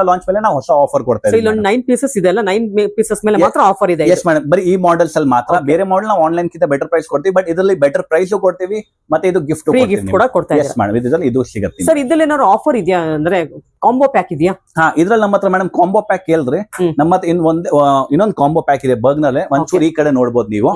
ಲಾಂಚ್ ಮೇಲೆ ನಾವು ಹೊಸ ಆಫರ್ ಕೊಡ್ತಾ ಇದ್ದೀವಿ. 9 ಪೀಸಸ್ ಇದೆ ಅಲ್ಲ, 9 ಪೀಸಸ್ ಮೇಲೆ ಮಾತ್ರ ಆಫರ್ ಇದೆ. ಎಸ್ ಮೇಡಮ್, ಬರೀ ಈ ಮಾಡೆಲ್ಸ್ ಅಲ್ಲಿ ಮಾತ್ರ. ಬೇರೆ ಮಾಡೆಲ್ ನಾವು ಆನ್ಲೈನ್ ಕಿಂತ ಬೆಟರ್ ಪ್ರೈಸ್ ಕೊಡ್ತೀವಿ, ಬಟ್ ಇದರಲ್ಲಿ ಬೆಟರ್ ಪ್ರೈಸ್ ಕೊಡ್ತೀವಿ, ಮತ್ತೆ ಇದು ಗಿಫ್ಟ್ ಕೂಡ ಕೊಡ್ತಾ ಇದ್ದೀವಿ. ಎಸ್ ಮೇಡಮ್, ಇದರಲ್ಲಿ ಇದು ಸಿಗುತ್ತೆ. ಸರ್ ಇದ್ರಲ್ಲಿ ಏನಾದ್ರು ಆಫರ್ ಇದೆಯಾ ಅಂದ್ರೆ ಕಾಂಬೋ ಪ್ಯಾಕ್ ಇದೆಯಾ? ಇದ್ರಲ್ಲಿ ನಮ್ಮ ಹತ್ರ ಮೇಡಮ್ ಕಾಂಬೋ ಪ್ಯಾಕ್ ಕೇಳಿದ್ರೆ ನಮ್ಮ ಹತ್ರ ಇನ್ನೊಂದು ಕಾಂಬೋ ಪ್ಯಾಕ್ ಇದೆ ಬರ್ಗ್ನರ್. ಒಂಚೂರು ಈ ಕಡೆ ನೋಡ್ಬೋದು ನೀವು.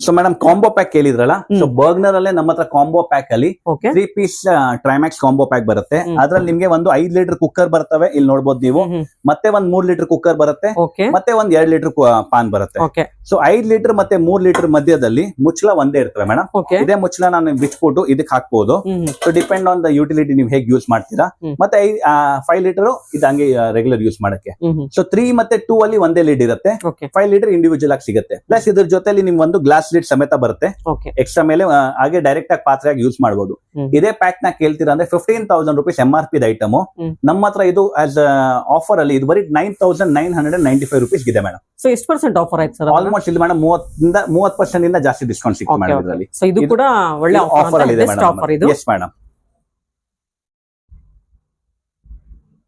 ಸೊ ಮೇಡಮ್ ಕಾಂಬೋ ಪ್ಯಾಕ್ ಕೇಳಿದ್ರಲ್ಲ, ಸೊ ಬರ್ಗ್ನರ್ ಅಲ್ಲೇ ನಮ್ಮ ಹತ್ರ ಕಾಂಬೋ ಪ್ಯಾಕ್ ಅಲ್ಲಿ ಓಕೆ 3 ಪೀಸ್ ಟ್ರೈಮ್ಯಾಕ್ಸ್ ಕಾಂಬೋ ಪ್ಯಾಕ್ ಬರುತ್ತೆ. ಅದ್ರಲ್ಲಿ ನಿಮ್ಗೆ ಒಂದು 5 ಲೀಟರ್ ಕುಕ್ಕರ್ ಬರ್ತವೆ, ಇಲ್ಲಿ ನೋಡ್ಬೋದು ನೀವು. ಮತ್ತೆ ಒಂದ್ 3 ಲೀಟರ್ ಕುಕ್ಕರ್ ಬರುತ್ತೆ, ಓಕೆ ಮತ್ತೆ ಒಂದ್ 2 ಲೀಟರ್ ಪಾನ್ ಬರುತ್ತೆ. ಓಕೆ ಸೊ 5 ಲೀಟರ್ ಮತ್ತೆ 3 ಲೀಟರ್ ಮಧ್ಯದಲ್ಲಿ ಮುಚ್ಚಳ ಒಂದೇ ಇರ್ತವೆ ಮೇಡಮ್. ಓಕೆ ಇದೇ ಮುಚ್ಚಳ ನಾನು ಬಿಚ್ಬಿಟ್ಟು ಇದಕ್ಕೆ ಹಾಕ್ಬೋದು. So depend on the utility ನೀವು ಹೇಗೆ ಯೂಸ್ ಮಾಡ್ತೀರಾ. ಮತ್ತೆ 5 ಲೀಟರ್ ಇದು ಹಂಗೆ ರೆಗ್ಯುಲರ್ ಯೂಸ್ ಮಾಡಕ್ಕೆ. ಸೊ 3 ಮತ್ತೆ 2 ಅಲ್ಲಿ ಒಂದೇ ಲೀಡ್ ಇರುತ್ತೆ, ಓಕೆ 5 ಲೀಟರ್ ಇಂಡಿವಿಜುವಲ್ ಆಗಿ ಸಿಗುತ್ತೆ. ಪ್ಲಸ್ ಇದ್ರ ಜೊತೆಲಿ ನಿಮ್ಗೆ ಒಂದು ಗ್ಲಾಸ್ ಲೀಡ್ ಸಮೇತ ಬರುತ್ತೆ ಓಕೆ ಎಕ್ಸ್ಟ್ರಾ ಮೇಲೆ. ಹಾಗೆ ಡೈರೆಕ್ಟ್ ಆಗಿ ಪಾತ್ರೆಯಾಗಿ ಯೂಸ್ ಮಾಡಬಹುದು. ಇದೇ ಪ್ಯಾಕ್ ನ ಕೇಳ್ತೀರಾ ಅಂದ್ರೆ 15,000 rupees MRP ಐಟಮ್. ನಮ್ಮ ಹತ್ರ ಇದು ಆಸ್ ಆಫರ್ ಅಲ್ಲಿ ಇದು ಬರೀ 9,995 rupees ಇದೆ ಮೇಡಮ್. ಸೊ ಎಷ್ಟು ಪರ್ಸೆಂಟ್ ಆಫರ್ ಆಯ್ತು ಸರ್? ಆಲ್ಮೋಸ್ಟ್ ಇಲ್ಲಿ ಮೇಡಮ್ 30% ಇಂದ ಜಾಸ್ತಿ ಡಿಸ್ಕೌಂಟ್ ಸಿಗುತ್ತೆ ಮೇಡಮ್ ಇದರಲ್ಲಿ. ಸೊ ಇದು ಕೂಡ ಒಳ್ಳೆ ಆಫರ್ ಅಲ್ಲಿ ಇದೆ ಆಫರ್ ಇದು. Yes madam.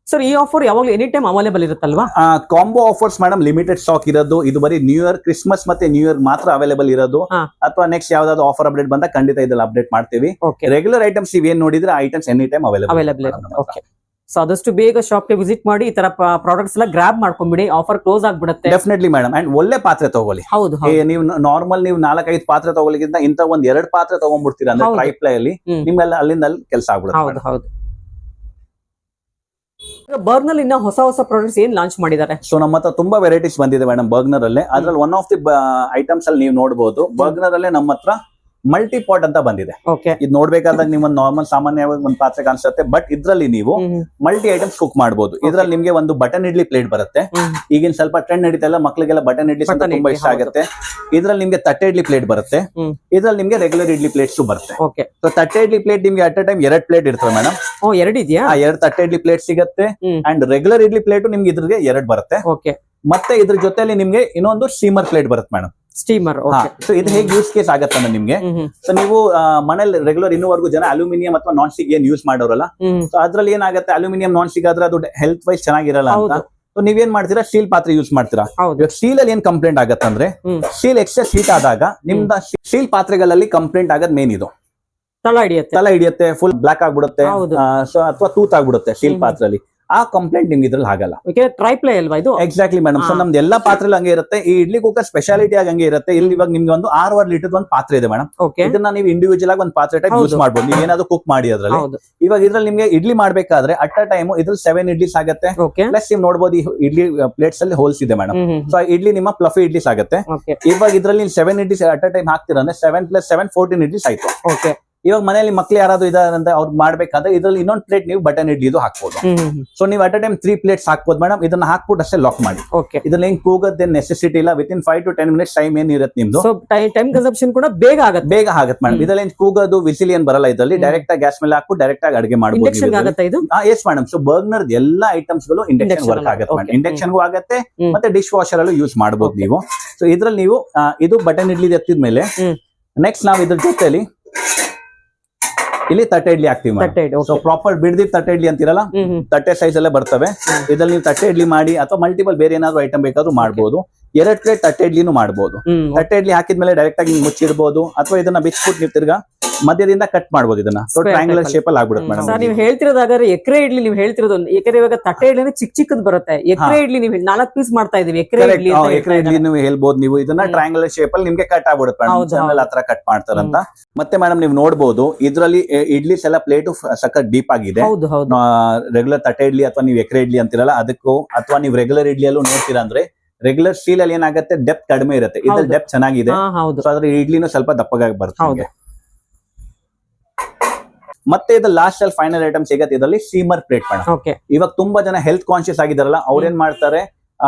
ಸರ್ ಈ ಆಫರ್ ಯಾವಾಗಲೂ ಎನಿ ಟೈಮ್ ಅವೈಲೇಬಲ್ ಇರುತ್ತಲ್ವಾ? Combo offers madam limited stock ಇರೋದು. ಇದು ಬರೀ ನ್ಯೂ ಇಯರ್, ಕ್ರಿಸ್ಮಸ್ ಮತ್ತೆ ನ್ಯೂ ಇಯರ್ ಮಾತ್ರ ಅವೈಲೇಬಲ್ ಇರೋದು. ಅಥವಾ ನೆಕ್ಸ್ಟ್ ಯಾವ್ದಾದ್ರು ಆಫರ್ ಅಪ್ಡೇಟ್ ಬಂದಾಗ ಖಂಡಿತ ಇದ್ರಲ್ಲಿ ಅಪ್ಡೇಟ್ ಮಾಡ್ತೀವಿ. ರೆಗ್ಯುಲರ್ ಐಟಮ್ಸ್ ಇವೇನ್ ನೋಡಿದ್ರೆ ಐಟಮ್ಸ್ ಎನಿ ಟೈಮ್ ಅವೈಲೇಬಲ್ ಇರುತ್ತೆ. ಓಕೆ, ಸೊ ಆದಷ್ಟು ಬೇಗ ಶಾಪ್ಗೆ ವಿಸಿಟ್ ಮಾಡಿ ಈ ತರ ಪ್ರಾಡಕ್ಟ್ಸ್ ಎಲ್ಲ ಗ್ರಾಬ್ ಮಾಡ್ಕೊಂಡ್ಬಿಡಿ, ಆಫರ್ ಕ್ಲೋಸ್ ಆಗ್ಬಿಡುತ್ತೆ. Definitely madam. ಅಂಡ್ ಒಳ್ಳೆ ಪಾತ್ರೆ ತಗೊಳ್ಳಿ. ಹೌದು, ನೀವು ನಾರ್ಮಲ್ ನೀವು 4-5 ಪಾತ್ರೆ ತಗೊಳ್ಳಿಕ್ಕಿಂತ ಇಂತ ಒಂದ್ 2 ಪಾತ್ರೆ ತಗೊಂಡ್ಬಿಡ್ತೀರಾ ಅಂದ್ರೆ ಟ್ರೈ ಪ್ಲೈ ಅಲ್ಲಿ ನಿಮ್ಮೆಲ್ಲ ಅಲ್ಲಿಂದ ಅಲ್ಲಿ ಕೆಲಸ ಆಗ್ಬಿಡುತ್ತೆ. ಹೌದು ಹೌದು. ಬರ್ಗ್ನರ್ ಇನ್ನ ಹೊಸ ಹೊಸ ಪ್ರಾಡಕ್ಟ್ಸ್ ಏನ್ ಲಾಂಚ್ ಮಾಡಿದ್ದಾರೆ? ಸೊ ನಮ್ಮ ಹತ್ರ ತುಂಬಾ ವೆರೈಟೀಸ್ ಬಂದಿದೆ ಮೇಡಮ್ ಬರ್ಗ್ನರ್ ಅಲ್ಲೇ. ಅದ್ರಲ್ಲಿ ಒನ್ ಆಫ್ ದಿ ಐಟಮ್ಸ್ ಅಲ್ಲಿ ನೀವು ನೋಡಬಹುದು, ಬರ್ಗ್ನರ್ ಅಲ್ಲೇ ನಮ್ಮ ಹತ್ರ ಮಲ್ಟಿ ಪಾಟ್ ಅಂತ ಬಂದಿದೆ. ಓಕೆ, ಇದು ನೋಡ್ಬೇಕಾದಾಗ ನಿಮ್ಮ ನಾರ್ಮಲ್ ಸಾಮಾನ್ಯವಾಗಿ ಒಂದು ಪಾತ್ರೆ ಕಾಣಿಸುತ್ತೆ, ಬಟ್ ಇದ್ರಲ್ಲಿ ನೀವು ಮಲ್ಟಿ ಐಟಮ್ಸ್ ಕುಕ್ ಮಾಡಬಹುದು. ಇದ್ರಲ್ಲಿ ನಿಮ್ಗೆ ಒಂದು ಬಟನ್ ಇಡ್ಲಿ ಪ್ಲೇಟ್ ಬರುತ್ತೆ. ಈಗಿನ ಸ್ವಲ್ಪ ಟ್ರೆಂಡ್ ನಡೀತಾ ಇಲ್ಲ, ಮಕ್ಳಿಗೆಲ್ಲ ಬಟನ್ ಇಡ್ಲಿ ತುಂಬಾ ಇಷ್ಟ ಆಗುತ್ತೆ. ಇದ್ರಲ್ಲಿ ನಿಮ್ಗೆ ತಟ್ಟೆ ಇಡ್ಲಿ ಪ್ಲೇಟ್ ಬರುತ್ತೆ. ಇದ್ರಲ್ಲಿ ನಿಮ್ಗೆ ರೆಗ್ಯುಲರ್ ಇಡ್ಲಿ ಪ್ಲೇಟ್ಸ್ ಬರುತ್ತೆ. ಓಕೆ, ಸೊ ತಟ್ಟೆ ಇಡ್ಲಿ ಪ್ಲೇಟ್ ನಿಮ್ಗೆ ಅಟ್ ಅ ಟೈಮ್ 2 ಪ್ಲೇಟ್ ಇರ್ತವೆ ಮೇಡಮ್. ಓ 2 ಇದೆಯಾ? 2 ತಟ್ಟೆ ಇಡ್ಲಿ ಪ್ಲೇಟ್ ಸಿಗುತ್ತೆ. ಅಂಡ್ ರೆಗ್ಯುಲರ್ ಇಡ್ಲಿ ಪ್ಲೇಟ್ ನಿಮ್ಗೆ ಇದ್ರಿಗೆ 2 ಬರುತ್ತೆ. ಓಕೆ, ಮತ್ತೆ ಇದ್ರ ಜೊತೆಲಿ ನಿಮ್ಗೆ ಇನ್ನೊಂದು ಸ್ಟೀಮರ್ ಪ್ಲೇಟ್ ಬರುತ್ತೆ ಮೇಡಮ್. ಸ್ಟೀಮರ್. ಸೊ ಇದು ಹೇಗೆ ಯೂಸ್ ಕೇಸ್ ಆಗತ್ತೆ ಅಂದ್ರೆ ನಿಮ್ಗೆ, ಸೊ ನೀವು ಮನೇಲಿ ರೆಗ್ಯುಲರ್ ಇನ್ನೂವರೆಗೂ ಜನ ಅಲ್ಯೂಮಿನಿಯಂ ಅಥವಾ ನಾನ್ ಸ್ಟಿಕ್ ಏನ್ ಯೂಸ್ ಮಾಡೋರಲ್ಲ, ಸೊ ಅದ್ರಲ್ಲಿ ಏನಾಗುತ್ತೆ ಅಲ್ಯೂಮಿನಿಯಂ ನಾನ್ ಸ್ಟಿಕ್ ಆದ್ರೆ ಅದು ಹೆಲ್ತ್ ವೈಸ್ ಚೆನ್ನಾಗಿರಲ್ಲ ಅಂತ. ಸೊ ನೀವೇನ್ ಮಾಡ್ತೀರಾ, ಸ್ಟೀಲ್ ಪಾತ್ರೆ ಯೂಸ್ ಮಾಡ್ತೀರಾ. ಇವಾಗ ಸ್ಟೀಲ್ ಅಲ್ಲಿ ಏನ್ ಕಂಪ್ಲೇಂಟ್ ಆಗತ್ತಂದ್ರೆ, ಸ್ಟೀಲ್ ಎಕ್ಸೆಸ್ ಹೀಟ್ ಆದಾಗ ನಿಮ್ದ ಸ್ಟೀಲ್ ಪಾತ್ರೆಗಳಲ್ಲಿ ಕಂಪ್ಲೇಂಟ್ ಆಗದ್ ಮೇನ್ ಇದು. ತಲ ಹಿಡಿಯುತ್ತೆ, ಫುಲ್ ಬ್ಲಾಕ್ ಆಗ್ಬಿಡುತ್ತೆ, ಸೊ ಅಥವಾ ತೂತ್ ಆಗ್ಬಿಡುತ್ತೆ ಸ್ಟೀಲ್ ಪಾತ್ರೆಯಲ್ಲಿ. ಆ ಕಂಪ್ಲೇಂಟ್ ನಿಮ್ಗೆ ಇದ್ರಲ್ಲಿ ಆಗಲ್ಲ. ಟ್ರೈಪ್ಲೈ ಅಲ್ವಾ ಇದು? Exactly madam. ಸೊ ನಮ್ದು ಎಲ್ಲಾ ಪಾತ್ರೆ ಹಂಗೆ ಇರುತ್ತೆ. ಈ ಇಡ್ಲಿ ಕುಕ್ಕರ್ ಸ್ಪೆಷಾಲಿಟಿ ಆಗಿ ಹಂಗೆ ಇರುತ್ತೆ. ಇಲ್ಲಿ ಇವಾಗ ನಿಮ್ಗೆ ಒಂದು 6 ಲೀಟರ್ ಒಂದು ಪಾತ್ರೆ ಇದೆ ಮೇಡಮ್. ಇದನ್ನ ನೀವು ಇಂಡಿವಿಜುವಲ್ ಆಗಿ ಒಂದು ಪಾತ್ರೆ ಟೈಪ್ ಯೂಸ್ ಮಾಡಬಹುದು. ನೀವು ಏನಾದ್ರು ಕುಕ್ ಮಾಡಿ ಅದ್ರಲ್ಲಿ. ಇವಾಗ ಇದ್ರಲ್ಲಿ ನಿಮ್ಗೆ ಇಡ್ಲಿ ಮಾಡ್ಬೇಕಾದ್ರೆ ಅಟ್ ಅ ಟೈಮ್ ಇದ್ರಲ್ಲಿ 7 ಇಡ್ಲಿಸ್ ಆಗುತ್ತೆ. ಪ್ಲಸ್ ನೀವು ನೋಡಬಹುದು ಈ ಇಡ್ಲಿ ಪ್ಲೇಟ್ಸ್ ಅಲ್ಲಿ ಹೋಲ್ಸ್ ಇದೆ ಮೇಡಮ್. ಸೊ ಇಡ್ಲಿ ನಿಮ್ಮ ಫ್ಲಫಿ ಇಡ್ಲಿಸ್ ಆಗುತ್ತೆ. ಇವಾಗ ಇದ್ರಲ್ಲಿ 7 ಇಡ್ಲಿಸ್ ಅಟ್ ಅ ಟೈಮ್ ಹಾಕ್ತೀರಾ ಅಂದ್ರೆ 7 + 7 14 ಇಡ್ಲಿಸ್ ಆಯ್ತು. ಓಕೆ, ಇವಾಗ ಮನೆಯಲ್ಲಿ ಮಕ್ಳು ಯಾರಾದ್ರು ಇದಾರಂತ ಅವ್ರು ಮಾಡ್ಬೇಕಾದ್ರೆ ಇದ್ರಲ್ಲಿ ಇನ್ನೊಂದು ಪ್ಲೇಟ್ ನೀವು ಬಟನ್ ಇಡ್ಲಿ ಹಾಕ್ಬೋದು. ಸೊ ನೀವು ಅಟ್ ಅ ಟೈಮ್ 3 ಪ್ಲೇಟ್ಸ್ ಹಾಕ್ಬೋದು ಮೇಡಮ್. ಇದನ್ನ ಹಾಕ್ಬಿಟ್ಟು ಅಷ್ಟೇ ಲಾಕ್ ಮಾಡಿ. ಇದ್ರಲ್ಲಿ ಏನ್ ಕೂಗೋದೇನ್ ನೆಸೆಸಿಟಿ ಇಲ್ಲ. ವಿತಿನ್ 5 to 10 minutes ಟೈಮ್ ಏನ್ ಇರುತ್ತೆ ನಿಮ್ದು. ಟೈಮ್ ಕನ್ಸಂಪ್ಷನ್ ಕೂಡ ಬೇಗ ಆಗುತ್ತೆ ಮೇಡಮ್. ಇದ್ರಲ್ಲಿ ಏನ್ ಕೂಗೋದು ವಿಸಿಲ್ ಏನ್ ಬರಲ್ಲ. ಇದರಲ್ಲಿ ಡೈರೆಕ್ಟ್ ಆಗಿ ಗ್ಯಾಸ್ ಮೇಲೆ ಹಾಕ್ಬಿಟ್ಟು ಡೈರೆಕ್ಟ್ ಆಗಿ ಅಡಿಗೆ ಮಾಡಬಹುದು. Yes madam. ಸೊ ಬರ್ಗ್ನರ್ ಎಲ್ಲಾ ಐಟಮ್ಸ್ ಗಳು ಇಂಡಕ್ಷನ್ ವರ್ಕ್ ಆಗುತ್ತೆ ಮೇಡಮ್. ಇಂಡಕ್ಷನ್ಗೂ ಆಗುತ್ತೆ, ಮತ್ತೆ ಡಿಶ್ ವಾಷರ್ ಅಲ್ಲೂ ಯೂಸ್ ಮಾಡಬಹುದು ನೀವು. ಸೊ ಇದ್ರಲ್ಲಿ ನೀವು ಇದು ಬಟನ್ ಇಡ್ಲಿ ಎತ್ತಿದ ಮೇಲೆ ನೆಕ್ಸ್ಟ್ ನಾವು ಇದ್ರ ಜೊತೆಲಿ ಇಲ್ಲಿ ತಟ್ಟೆ ಇಡ್ಲಿ ಹಾಕ್ತಿವಿ. ಸೊ ಪ್ರಾಪರ್ ಬಿಡ್ದಿ ತಟ್ಟೆ ಇಡ್ಲಿ ಅಂತಿರಲ್ಲ, ತಟ್ಟೆ ಸೈಜ್ ಅಲ್ಲೇ ಬರ್ತವೆ. ಇದ್ರಲ್ಲಿ ನೀವು ತಟ್ಟೆ ಇಡ್ಲಿ ಮಾಡಿ ಅಥವಾ ಮಲ್ಟಿಪಲ್ ಬೇರೆ ಏನಾದ್ರು ಐಟಮ್ ಬೇಕಾದ್ರೂ ಮಾಡಬಹುದು. 2 ಪ್ಲೇಟ್ ತಟ್ಟೆ ಇಡ್ಲಿನೂ ಮಾಡಬಹುದು. ತಟ್ಟೆ ಇಡ್ಲಿ ಹಾಕಿದ್ಮೇಲೆ ಡೈರೆಕ್ಟ್ ಆಗಿ ಮುಚ್ಚಿಡಬಹುದು, ಅಥವಾ ಇದನ್ನ ಬಿಚ್ಬಿಟ್ಟು ನೀವು ತಿರ್ಗಾ ಮಧ್ಯದಿಂದ ಕಟ್ ಮಾಡಬಹುದು. ಇದನ್ನ ಸೊ ಟ್ರಯಾಂಗುಲರ್ ಶೇಪ್ ಅಲ್ಲಿ ಆಗ್ಬಿಡುತ್ತೆ ಮೇಡಮ್. ನೀವು ಹೇಳ್ತಿರೋದಾದ್ರೆ ಎಕರೆ ಇಡ್ಲಿ ನೀವು ಹೇಳ್ತಿರೋದು, ಎಕರೆ ಇವಾಗ ತಟ್ಟೆ ಇಡ್ಲಿ ಚಿಕ್ಕದ್ ಬರುತ್ತೆ. ಎಕರೆ ಇಡ್ಲಿ ನೀವು 4 ಪೀಸ್ ಮಾಡ್ತಾ ಇದೀವಿ. ಎಕರೆ ಇಡ್ಲಿ ನೀವು ಹೇಳ್ಬಹುದು. ನೀವು ಇದನ್ನ ಟ್ರಯಾಂಗುಲರ್ ಶೇಪ್ ಅಲ್ಲಿ ನಿಮ್ಗೆ ಕಟ್ ಆಗ್ಬಿಡುತ್ತೆ ಮೇಡಮ್. ಹತ್ರ ಕಟ್ ಮಾಡ್ತಾರಂತ. ಮತ್ತೆ ಮೇಡಮ್ ನೀವು ನೋಡಬಹುದು ಇದ್ರಲ್ಲಿ ಇಡ್ಲಿಸ್ ಎಲ್ಲ ಪ್ಲೇಟ್ ಸಖತ್ ಡೀಪ್ ಆಗಿದೆ. ರೆಗ್ಯುಲರ್ ತಟ್ಟೆ ಇಡ್ಲಿ ಅಥವಾ ನೀವು ಎಕರೆ ಇಡ್ಲಿ ಅಂತಿರಲ್ಲ ಅದಕ್ಕೂ, ಅಥವಾ ನೀವು ರೆಗ್ಯುಲರ್ ಇಡ್ಲಿಯಲ್ಲೂ ನೋಡ್ತೀರಾ ಅಂದ್ರೆ ರೆಗ್ಯುಲರ್ ಸ್ಟೀಲ್ ಅಲ್ಲಿ ಏನಾಗುತ್ತೆ ಡೆಪ್ತ್ ಕಡಿಮೆ ಇರುತ್ತೆ. ಇದ್ರಲ್ಲಿ ಡೆಪ್ತ್ ಚೆನ್ನಾಗಿದೆ. ಸೊ ಅದ್ರ ಇಡ್ಲಿನೂ ಸ್ವಲ್ಪ ದಪ್ಪಗಾಗಿ ಬರುತ್ತೆ. ಮತ್ತೆ ಇದು ಲಾಸ್ಟ್ ಅಲ್ಲಿ ಫೈನಲ್ ಐಟಮ್ ಸಿಗತ್ತೆ ಇದರಲ್ಲಿ ಸ್ಟೀಮರ್ ಪ್ಲೇಟ್ ಮೇಡಮ್. ಇವಾಗ ತುಂಬಾ ಜನ ಹೆಲ್ತ್ ಕಾನ್ಶಿಯಸ್ ಆಗಿದಾರಲ್ಲ, ಅವ್ರೇನ್ ಮಾಡ್ತಾರೆ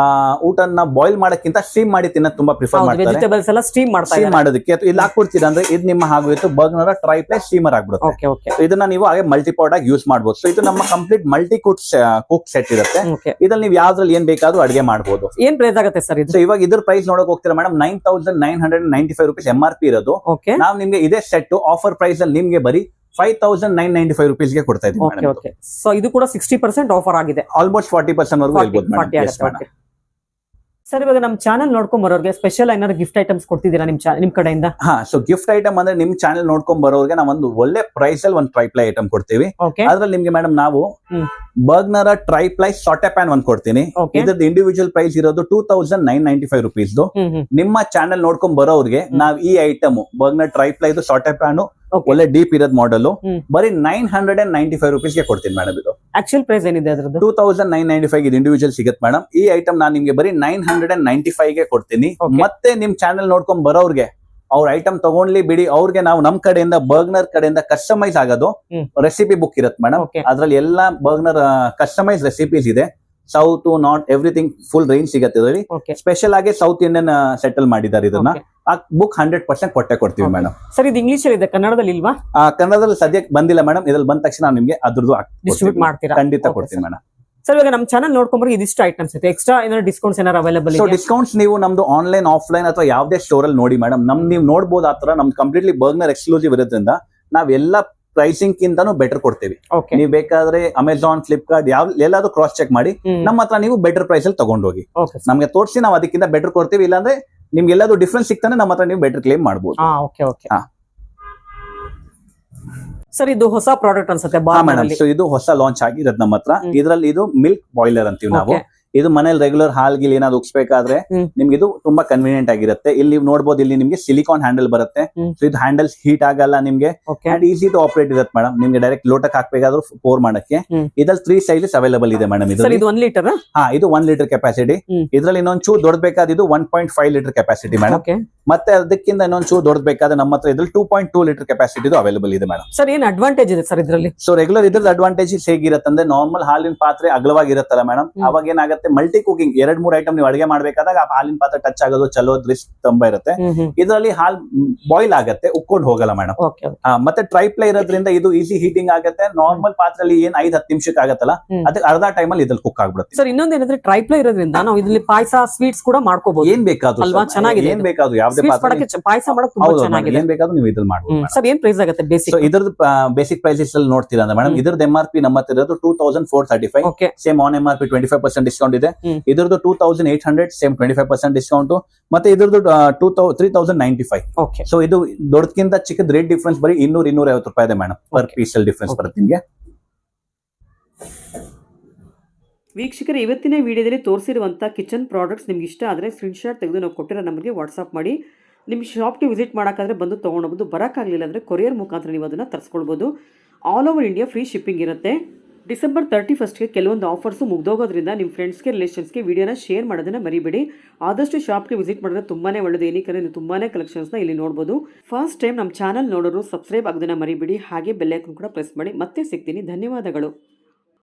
ಊಟನ ಬಾಯ್ಲ್ ಮಾಡಕ್ಕಿಂತ ಸ್ಟೀಮ್ ಮಾಡಿ ತಿನ್ನೋದು ತುಂಬಾ ಪ್ರಿಫರ್ ಮಾಡ್ತಾರೆ. ವೆಜಿಟೇಬಲ್ಸ್ ಎಲ್ಲ ಸ್ಟೀಮ್ ಮಾಡೋದಕ್ಕೆ. ಇಲ್ಲಿ ಹಾಕ್ಬಿಡ್ತೀರಾ ಅಂದ್ರೆ ಇದು ನಿಮ್ಮ ಆಗೋಯ್ತು ಬರ್ಗ್ನರ್ ಟ್ರೈ ಪ್ಲೇ ಸ್ಟೀಮರ್ ಆಗ್ಬಿಡುತ್ತೆ. ಇದನ್ನ ನೀವು ಹಾಗೆ ಮಲ್ಟಿಪಾಟ್ ಆಗಿ ಯೂಸ್ ಮಾಡಬಹುದು. ಸೊ ಇದು ನಮ್ಮ ಕಂಪ್ಲೀಟ್ ಮಲ್ಟಿ ಕುಕ್ ಸೆಟ್ ಇರುತ್ತೆ. ಇದ್ರಲ್ಲಿ ನೀವು ಯಾವ್ದ್ರಲ್ಲಿ ಏನ್ ಬೇಕಾದ್ರೂ ಅಡಿಗೆ ಮಾಡಬಹುದು. ಏನ್ ಪ್ರೈಸ್ ಆಗುತ್ತೆ ಸರ್ ಇದು? ಇವಾಗ ಇದ್ರ ಪ್ರೈಸ್ ನೋಡಕ್ ಹೋಗ್ತೀರಾ ಮೇಡಮ್ 9,995 rupees MRP ಇರೋದು. ನಾವು ನಿಮ್ಗೆ ಇದೇ ಸೆಟ್ ಆಫರ್ ಪ್ರೈಸ್ ಅಲ್ಲಿ ನಿಮ್ಗೆ ಬರೀ 5,995 rupees ಗೆ ಕೊಡ್ತಾ ಇದೀವಿ. ಸೊ ಇದು ಕೂಡ 60% ಆಫರ್ ಆಗಿದೆ. ಆಲ್ಮೋಸ್ಟ್ 40% ವರೆಗೂ ಹೇಳ್ಬೋದು ಮೇಡಮ್. ಸರ್ ಇವಾಗ ನಮ್ಮ ಚಾನಲ್ ನೋಡ್ಕೊಂಡ್ ಬರೋರಿಗೆ ಸ್ಪೆಷಲ್ ಏನಾದ್ರು ಗಿಫ್ಟ್ ಐಟಮ್ಸ್ ಕೊಡ್ತಿದ್ದೀರಾ ನಿಮ್ ಕಡೆಯಿಂದ? ಹಾ, ಸೊ ಗಿಫ್ಟ್ ಐಟಮ್ ಅಂದ್ರೆ ನಿಮ್ ಚಾನಲ್ ನೋಡ್ಕೊಂಡ್ ಬರೋರಿಗೆ ನಾವು ಒಂದು ಒಳ್ಳೆ ಪ್ರೈಸ್ ಅಲ್ಲಿ ಒಂದು ಟ್ರೈಪ್ಲೈ ಐಟಮ್ ಕೊಡ್ತೀವಿ. ಓಕೆ. ಅದ್ರಲ್ಲಿ ನಿಮ್ಗೆ ಮೇಡಮ್ ನಾವು ಬರ್ಗ್ನರ್ ಟ್ರೈಪ್ಲೈ ಸಾಟೆ ಪ್ಯಾನ್ ಒಂದು ಕೊಡ್ತೀನಿ. Okay. ಇದ್ರದ್ದು ಇಂಡಿವಿಜುವಲ್ ಪ್ರೈಸ್ ಇರೋದು 2995 ರುಪೀಸ್. ನಿಮ್ಮ ಚಾನಲ್ ನೋಡ್ಕೊಂಡ್ ಬರೋರಿಗೆ ನಾವ್ ಈ ಐಟಮ್ ಬರ್ಗ್ನರ್ ಟ್ರೈಪ್ಲೈ ಇದು ಸಾಟೆ ಪ್ಯಾನ್ ಒಳ್ಳೆ ಡೀಪ್ ಇರೋದ್ ಮಾಡೆಲ್ ಬರೀ 995 ರುಪೀಸ್ ಗೆ ಕೊಡ್ತೀನಿ ಮೇಡಮ್. ಇದು ಆಕ್ಚುಯಲ್ ಪ್ರೈಸ್ ಏನಿದೆ ಅದ್ರದ್ದು? 2995 ಇದು ಇಂಡಿವಿಜುವಲ್ ಸಿಗುತ್ತೆ ಮೇಡಮ್. ಈ ಐಟಮ್ ನಾನು ನಿಮ್ಗೆ ಬರೀ 995 ಗೆ ಕೊಡ್ತೀನಿ. ಮತ್ತೆ ನಿಮ್ ಚಾನಲ್ ನೋಡ್ಕೊಂಡ್ ಬರೋರ್ಗೆ ಅವ್ರ ಐಟಮ್ ತಗೊಂಡ್ಲಿ ಬಿಡಿ, ಅವ್ರಿಗೆ ನಾವು ನಮ್ ಕಡೆಯಿಂದ ಬರ್ಗ್ನರ್ ಕಡೆಯಿಂದ ಕಸ್ಟಮೈಸ್ ಆಗೋದು ರೆಸಿಪಿ ಬುಕ್ ಇರುತ್ತೆ ಮೇಡಮ್. ಅದ್ರಲ್ಲಿ ಎಲ್ಲಾ ಬರ್ಗ್ನರ್ ಕಸ್ಟಮೈಸ್ ರೆಸಿಪೀಸ್ ಇದೆ. South north everything full range ಸಿಗುತ್ತೆ ಇದರಲ್ಲಿ. ಸ್ಪೆಷಲ್ ಆಗಿ ಸೌತ್ ಇಂಡಿಯನ್ ಸೆಟಲ್ ಮಾಡಿದ್ದಾರೆ ಇದನ್ನ. ಆ ಬುಕ್ 100% ಕೊಟ್ಟೆ ಕೊಡ್ತೀವಿ ಮೇಡಮ್. ಸರ್ ಇದು ಇಂಗ್ಲಿಷ್ ಅಲ್ಲಿ ಇದೆ, ಕನ್ನಡದಲ್ಲಿ ಇಲ್ವಾ? ಕನ್ನಡದಲ್ಲಿ ಸದ್ಯಕ್ಕೆ ಬಂದಿಲ್ಲ ಮೇಡಮ್. ಇದ್ರಲ್ಲಿ ಬಂದ ತಕ್ಷಣ ನಿಮ್ಗೆ ಅದ್ರದ್ದು ಡಿಸ್ಟ್ರಿಬ್ಯೂಟ್ ಮಾಡ್ತೀರಾ? ಖಂಡಿತ ಕೊಡ್ತೀನಿ ಮೇಡಮ್. ಸರ್ ಇವಾಗ ನಮ್ಮ ಚಾನಲ್ ನೋಡ್ಕೊಂಡ್ರೆ ಇದಿಷ್ಟು ಐಟಮ್ಸ್ ಇದೆ, ಎಕ್ಸ್ಟ್ರಾ ಏನಾದ್ರು ಡಿಸ್ಕೌಂಟ್ಸ್ ಏನಾರು ಅವೈಲೇಬಲ್ ಇದೆ? ಡಿಸ್ಕೌಂಟ್ಸ್ ನೀವು ನಮ್ದು ಆನ್ಲೈನ್ ಆಫ್ಲೈನ್ ಅಥವಾ ಯಾವ್ದೇ ಸ್ಟೋರ್ ಅಲ್ಲಿ ನೋಡಿ ಮೇಡಮ್. ನೀವು ನೋಡಬಹುದು ಆ ತರ ನಮ್ದು ಕಂಪ್ಲೀಟ್ಲಿ ಬರ್ಗ್ನರ್ ಎಕ್ಸ್ಕ್ಲೂಸಿವ್ ಇರೋದ್ರಿಂದ ನಾವ್ ಎಲ್ಲ ಪ್ರೈಸಿಂಗ್ ಕಿಂತಾನು ಬೆಟರ್ ಕೊಡ್ತೀವಿ. ನೀವು ಬೇಕಾದ್ರೆ ಅಮೆಝಾನ್, ಫ್ಲಿಪ್ಕಾರ್ಟ್ ಎಲ್ಲಾದ್ರೂ ಕ್ರಾಸ್ ಚೆಕ್ ಮಾಡಿ ನಮ್ಮ ಹತ್ರ ನೀವು ಬೆಟರ್ ಪ್ರೈಸ್ ಅಲ್ಲಿ ತಗೊಂಡೋಗಿ ನಮ್ಗೆ ತೋರಿಸಿ ನಾವು ಅದಕ್ಕಿಂತ ಬೆಟರ್ ಕೊಡ್ತೀವಿ. ಇಲ್ಲಾಂದ್ರೆ ನಿಮ್ಗೆ ಎಲ್ಲಾದ್ರೂ ಡಿಫ್ರೆನ್ಸ್ ಸಿಗ್ತಾನೆ ನಮ್ಮ ಹತ್ರ ನೀವು ಬೆಟರ್ ಕ್ಲೇಮ್ ಮಾಡಬಹುದು. ಸರ್ ಇದು ಹೊಸ ಪ್ರಾಡಕ್ಟ್ ಅನ್ಸುತ್ತೆ. ಮೇಡಮ್, ಸೊ ಇದು ಹೊಸ ಲಾಂಚ್ ಆಗಿರೋದು ನಮ್ಮ ಹತ್ರ. ಇದ್ರಲ್ಲಿ ಇದು ಮಿಲ್ಕ್ ಬಾಯ್ಲರ್ ಅಂತೀವಿ ನಾವು. ಇದು ಮನೇಲಿ ರೆಗ್ಯುಲರ್ ಹಾಲ್ ಗಿಲ್ ಏನಾದ್ರು ಉಗ್ಸ್ಬೇಕಾದ್ರೆ ನಿಮ್ಗೆ ಇದು ತುಂಬಾ ಕನ್ವೀನಿಯಂಟ್ ಆಗಿರುತ್ತೆ. ಇಲ್ಲಿ ನೋಡಬಹುದು, ಇಲ್ಲಿ ನಿಮ್ಗೆ ಸಿಲಿಕಾನ್ ಹ್ಯಾಂಡಲ್ ಬರುತ್ತೆ. ಸೊ ಇದು ಹ್ಯಾಂಡಲ್ಸ್ ಹೀಟ್ ಆಗಲ್ಲ ನಿಮ್ಗೆ, ಅಂಡ್ ಈಸಿ ಟು ಆಪರೇಟ್ ಇರುತ್ತೆ ಮೇಡಮ್. ನಿಮ್ಗೆ ಡೈರೆಕ್ಟ್ ಲೋಟಕ್ಕೆ ಹಾಕ್ಬೇಕಾದ್ರೂ ಪೋರ್ ಮಾಡಕ್ಕೆ. ಇದ್ರಲ್ಲಿ 3 ಸೈಜಸ್ ಅವೈಲೇಬಲ್ ಇದೆ ಮೇಡಮ್. ಇದು 1 ಲೀಟರ್. ಇದು 1 ಲೀಟರ್ ಕೆಪಾಸಿಟಿ. ಇದ್ರಲ್ಲಿ ಇನ್ನೊಂದು ಚೂರು ದೊಡ್ಡಬೇಕಾದ 1.5 ಲೀಟರ್ ಕೆಪಾಸಿಟಿ ಮೇಡಮ್. ಮತ್ತೆ ಅದಕ್ಕಿಂತ ಇನ್ನೊಂದು ಚೂರು ದೊಡ್ಡಬೇಕಾದ್ರೆ ನಮ್ಮ ಹತ್ರ ಇದ್ರಲ್ಲಿ 2.2 ಲೀಟರ್ ಕೆಪಾಸಿಟಿ ಅವೈಲೇಬಲ್ ಇದೆ ಮೇಡಮ್. ಸರ್ ಏನ್ ಅಡ್ವಾಂಟೇಜ್ ಇದೆ ಸರ್ ಇದರಲ್ಲಿ? ಸೊ ರೆಗ್ಯುಲರ್ ಇದ್ರದ್ದು ಅಡ್ವಾಂಟೇಜಸ್ ಹೇಗಿರುತ್ತೆ ಅಂದ್ರೆ, ನಾರ್ಮಲ್ ಹಾಲಿನ ಪಾತ್ರೆ ಅಗಲವಾಗಿರುತ್ತಲ್ಲ ಮೇಡಮ್, ಅವಾಗ ಏನಾಗುತ್ತೆ ಮಲ್ಟಿ ಕುಕಿಂಗ್ 2-3 ಐಟಮ್ ನೀವು ಅಡಿಗೆ ಮಾಡ್ಬೇಕಾದಾಗ ಆ ಹಾಲಿನ ಪಾತ್ರೆ ಟಚ್ ಆಗೋದು ಚಲೋದ್ ರಿಸ್ಕ್ ತುಂಬಾ ಇರುತ್ತೆ. ಇದರಲ್ಲಿ ಹಾಲ್ ಬಾಯ್ಲ್ ಆಗತ್ತೆ, ಉಕ್ಕೊಂಡು ಹೋಗಲ್ಲ ಮೇಡಮ್. ಮತ್ತೆ ಟ್ರೈಪ್ಲೈ ಇರೋದ್ರಿಂದ ಇದು ಈಸಿ ಹೀಟಿಂಗ್ ಆಗುತ್ತೆ. ನಾರ್ಮಲ್ ಪಾತ್ರೆಯಲ್ಲಿ ಏನ್ 5-10 ನಿಮಿಷಕ್ಕೆ ಆಗತ್ತಲ್ಲ, ಅದಕ್ಕೆ ಅರ್ಧ ಟೈಮ್ ಅಲ್ಲಿ ಇದ್ರಲ್ಲಿ ಕುಕ್ ಆಗ್ಬಿಡುತ್ತೆ. ಸರ್ ಇನ್ನೊಂದೇನಂದ್ರೆ ಟ್ರೈಪ್ಲೈ ಇರೋದ್ರಿಂದ ನಾವು ಇದರಲ್ಲಿ ಪಾಯಸ, ಸ್ವೀಟ್ಸ್ ಕೂಡ ಮಾಡ್ಕೋಬಹುದು. ಏನ್ ಬೇಕಾದ್ರೂ ಅಲ್ವಾ? ಚೆನ್ನಾಗಿದೆ. ಏನ್ ಬೇಕಾದ್ರೂ ಯಾವುದೇ ಪಾಯಸ ಮಾಡಕ್ಕೆ ತುಂಬಾ ಚೆನ್ನಾಗಿದೆ. ಏನ್ ಬೇಕಾದ್ರೂ ನೀವು ಇದ್ರಲ್ಲಿ ಮಾಡಬಹುದು. ಸರ್ ಏನ್ ಪ್ರೈಸ್ ಆಗುತ್ತೆ ಬೇಸಿಕ್? ಇದ್ರದ್ದು ಬೇಸಿಕ್ ಪ್ರೈಸಸ್ ಅಲ್ಲಿ ನೋಡ್ತೀರಾ ಅಂದ್ರೆ ಮೇಡಮ್, ಇದ್ರದ್ದು MRP ನಮ್ಮ ಹತ್ರ ಇರೋದು 2435. ಸೇಮ್ ಆನ್ MRP 25% ಡಿಸ್ಕೌಂಟ್ ಇದೆ. ಇದ್ರದ್ದು 2800, ಸೇಮ್ 25% ಡಿಸ್ಕೌಂಟ್. ಮತ್ತೆ ಇದ್ರದ್ದು 3095. ಸೊ ಇದು ದೊಡ್ಡಕ್ಕಿಂತ ಚಿಕ್ಕದ ರೇಟ್ ಡಿಫ್ರೆನ್ಸ್ ಬರೀ 200-250 ರೂಪಾಯಿ ಇದೆ ಮೇಡಮ್. ಪರ್ ಪೀಸ್ ಅಲ್ಲಿ ಡಿಫ್ರೆನ್ಸ್ ಬರುತ್ತೆ ನಿಮಗೆ. ವೀಕ್ಷಕರೇ, ಇವತ್ತಿನ ವಿಡಿಯೋದಲ್ಲಿ ತೋರಿಸಿರುವಂಥ ಕಿಚನ್ ಪ್ರಾಡಕ್ಟ್ಸ್ ನಿಮ್ಗೆ ಇಷ್ಟ ಆದರೆ ಸ್ಕ್ರೀನ್ಶಾಟ್ ತೆಗೆದು ನಾವು ಕೊಟ್ಟಿರೋ ನಂಬರ್ಗೆ ವಾಟ್ಸಪ್ ಮಾಡಿ. ನಿಮ್ಮ ಶಾಪ್ಗೆ ವಿಸಿಟ್ ಮಾಡೋಕ್ಕಾದ್ರೆ ಬಂದು ತೊಗೊಂಡೋಗ್ಬೋದು. ಬರೋಕ್ಕಾಗಲಿಲ್ಲ ಅಂದರೆ ಕೊರಿಯರ್ ಮುಖಾಂತರ ನೀವು ಅದನ್ನು ತರಿಸ್ಕೊಳ್ಬೋದು. All over India free shipping ಇರುತ್ತೆ. ಡಿಸೆಂಬರ್ 31ಗೆ ಕೆಲವೊಂದು ಆಫರ್ಸು ಮುಗ್ದೋಗೋದ್ರಿಂದ ನಿಮ್ಮ ಫ್ರೆಂಡ್ಸ್ಗೆ, ರಿಲೇಷನ್ಸ್ಗೆ ವಿಡಿಯೋನ ಶೇರ್ ಮಾಡೋದನ್ನು ಮರಿಬೇಡಿ. ಆದಷ್ಟು ಶಾಪ್ಗೆ ವಿಸಿಟ್ ಮಾಡಿದ್ರೆ ತುಂಬಾ ಒಳ್ಳೆಯದು. ಏನಕ್ಕೆ ನೀವು ತುಂಬಾ ಕಲೆಕ್ಷನ್ಸ್ನ ಇಲ್ಲಿ ನೋಡ್ಬೋದು. ಫಸ್ಟ್ ಟೈಮ್ ನಮ್ಮ ಚಾನಲ್ ನೋಡೋರು ಸಬ್ಸ್ಕ್ರೈಬ್ ಆಗೋದನ್ನು ಮರಿಬೇಡಿ. ಹಾಗೆ ಬೆಲ್ ಐಕಾನ್ ಕೂಡ ಪ್ರೆಸ್ ಮಾಡಿ. ಮತ್ತೆ ಸಿಗ್ತೀನಿ. ಧನ್ಯವಾದಗಳು.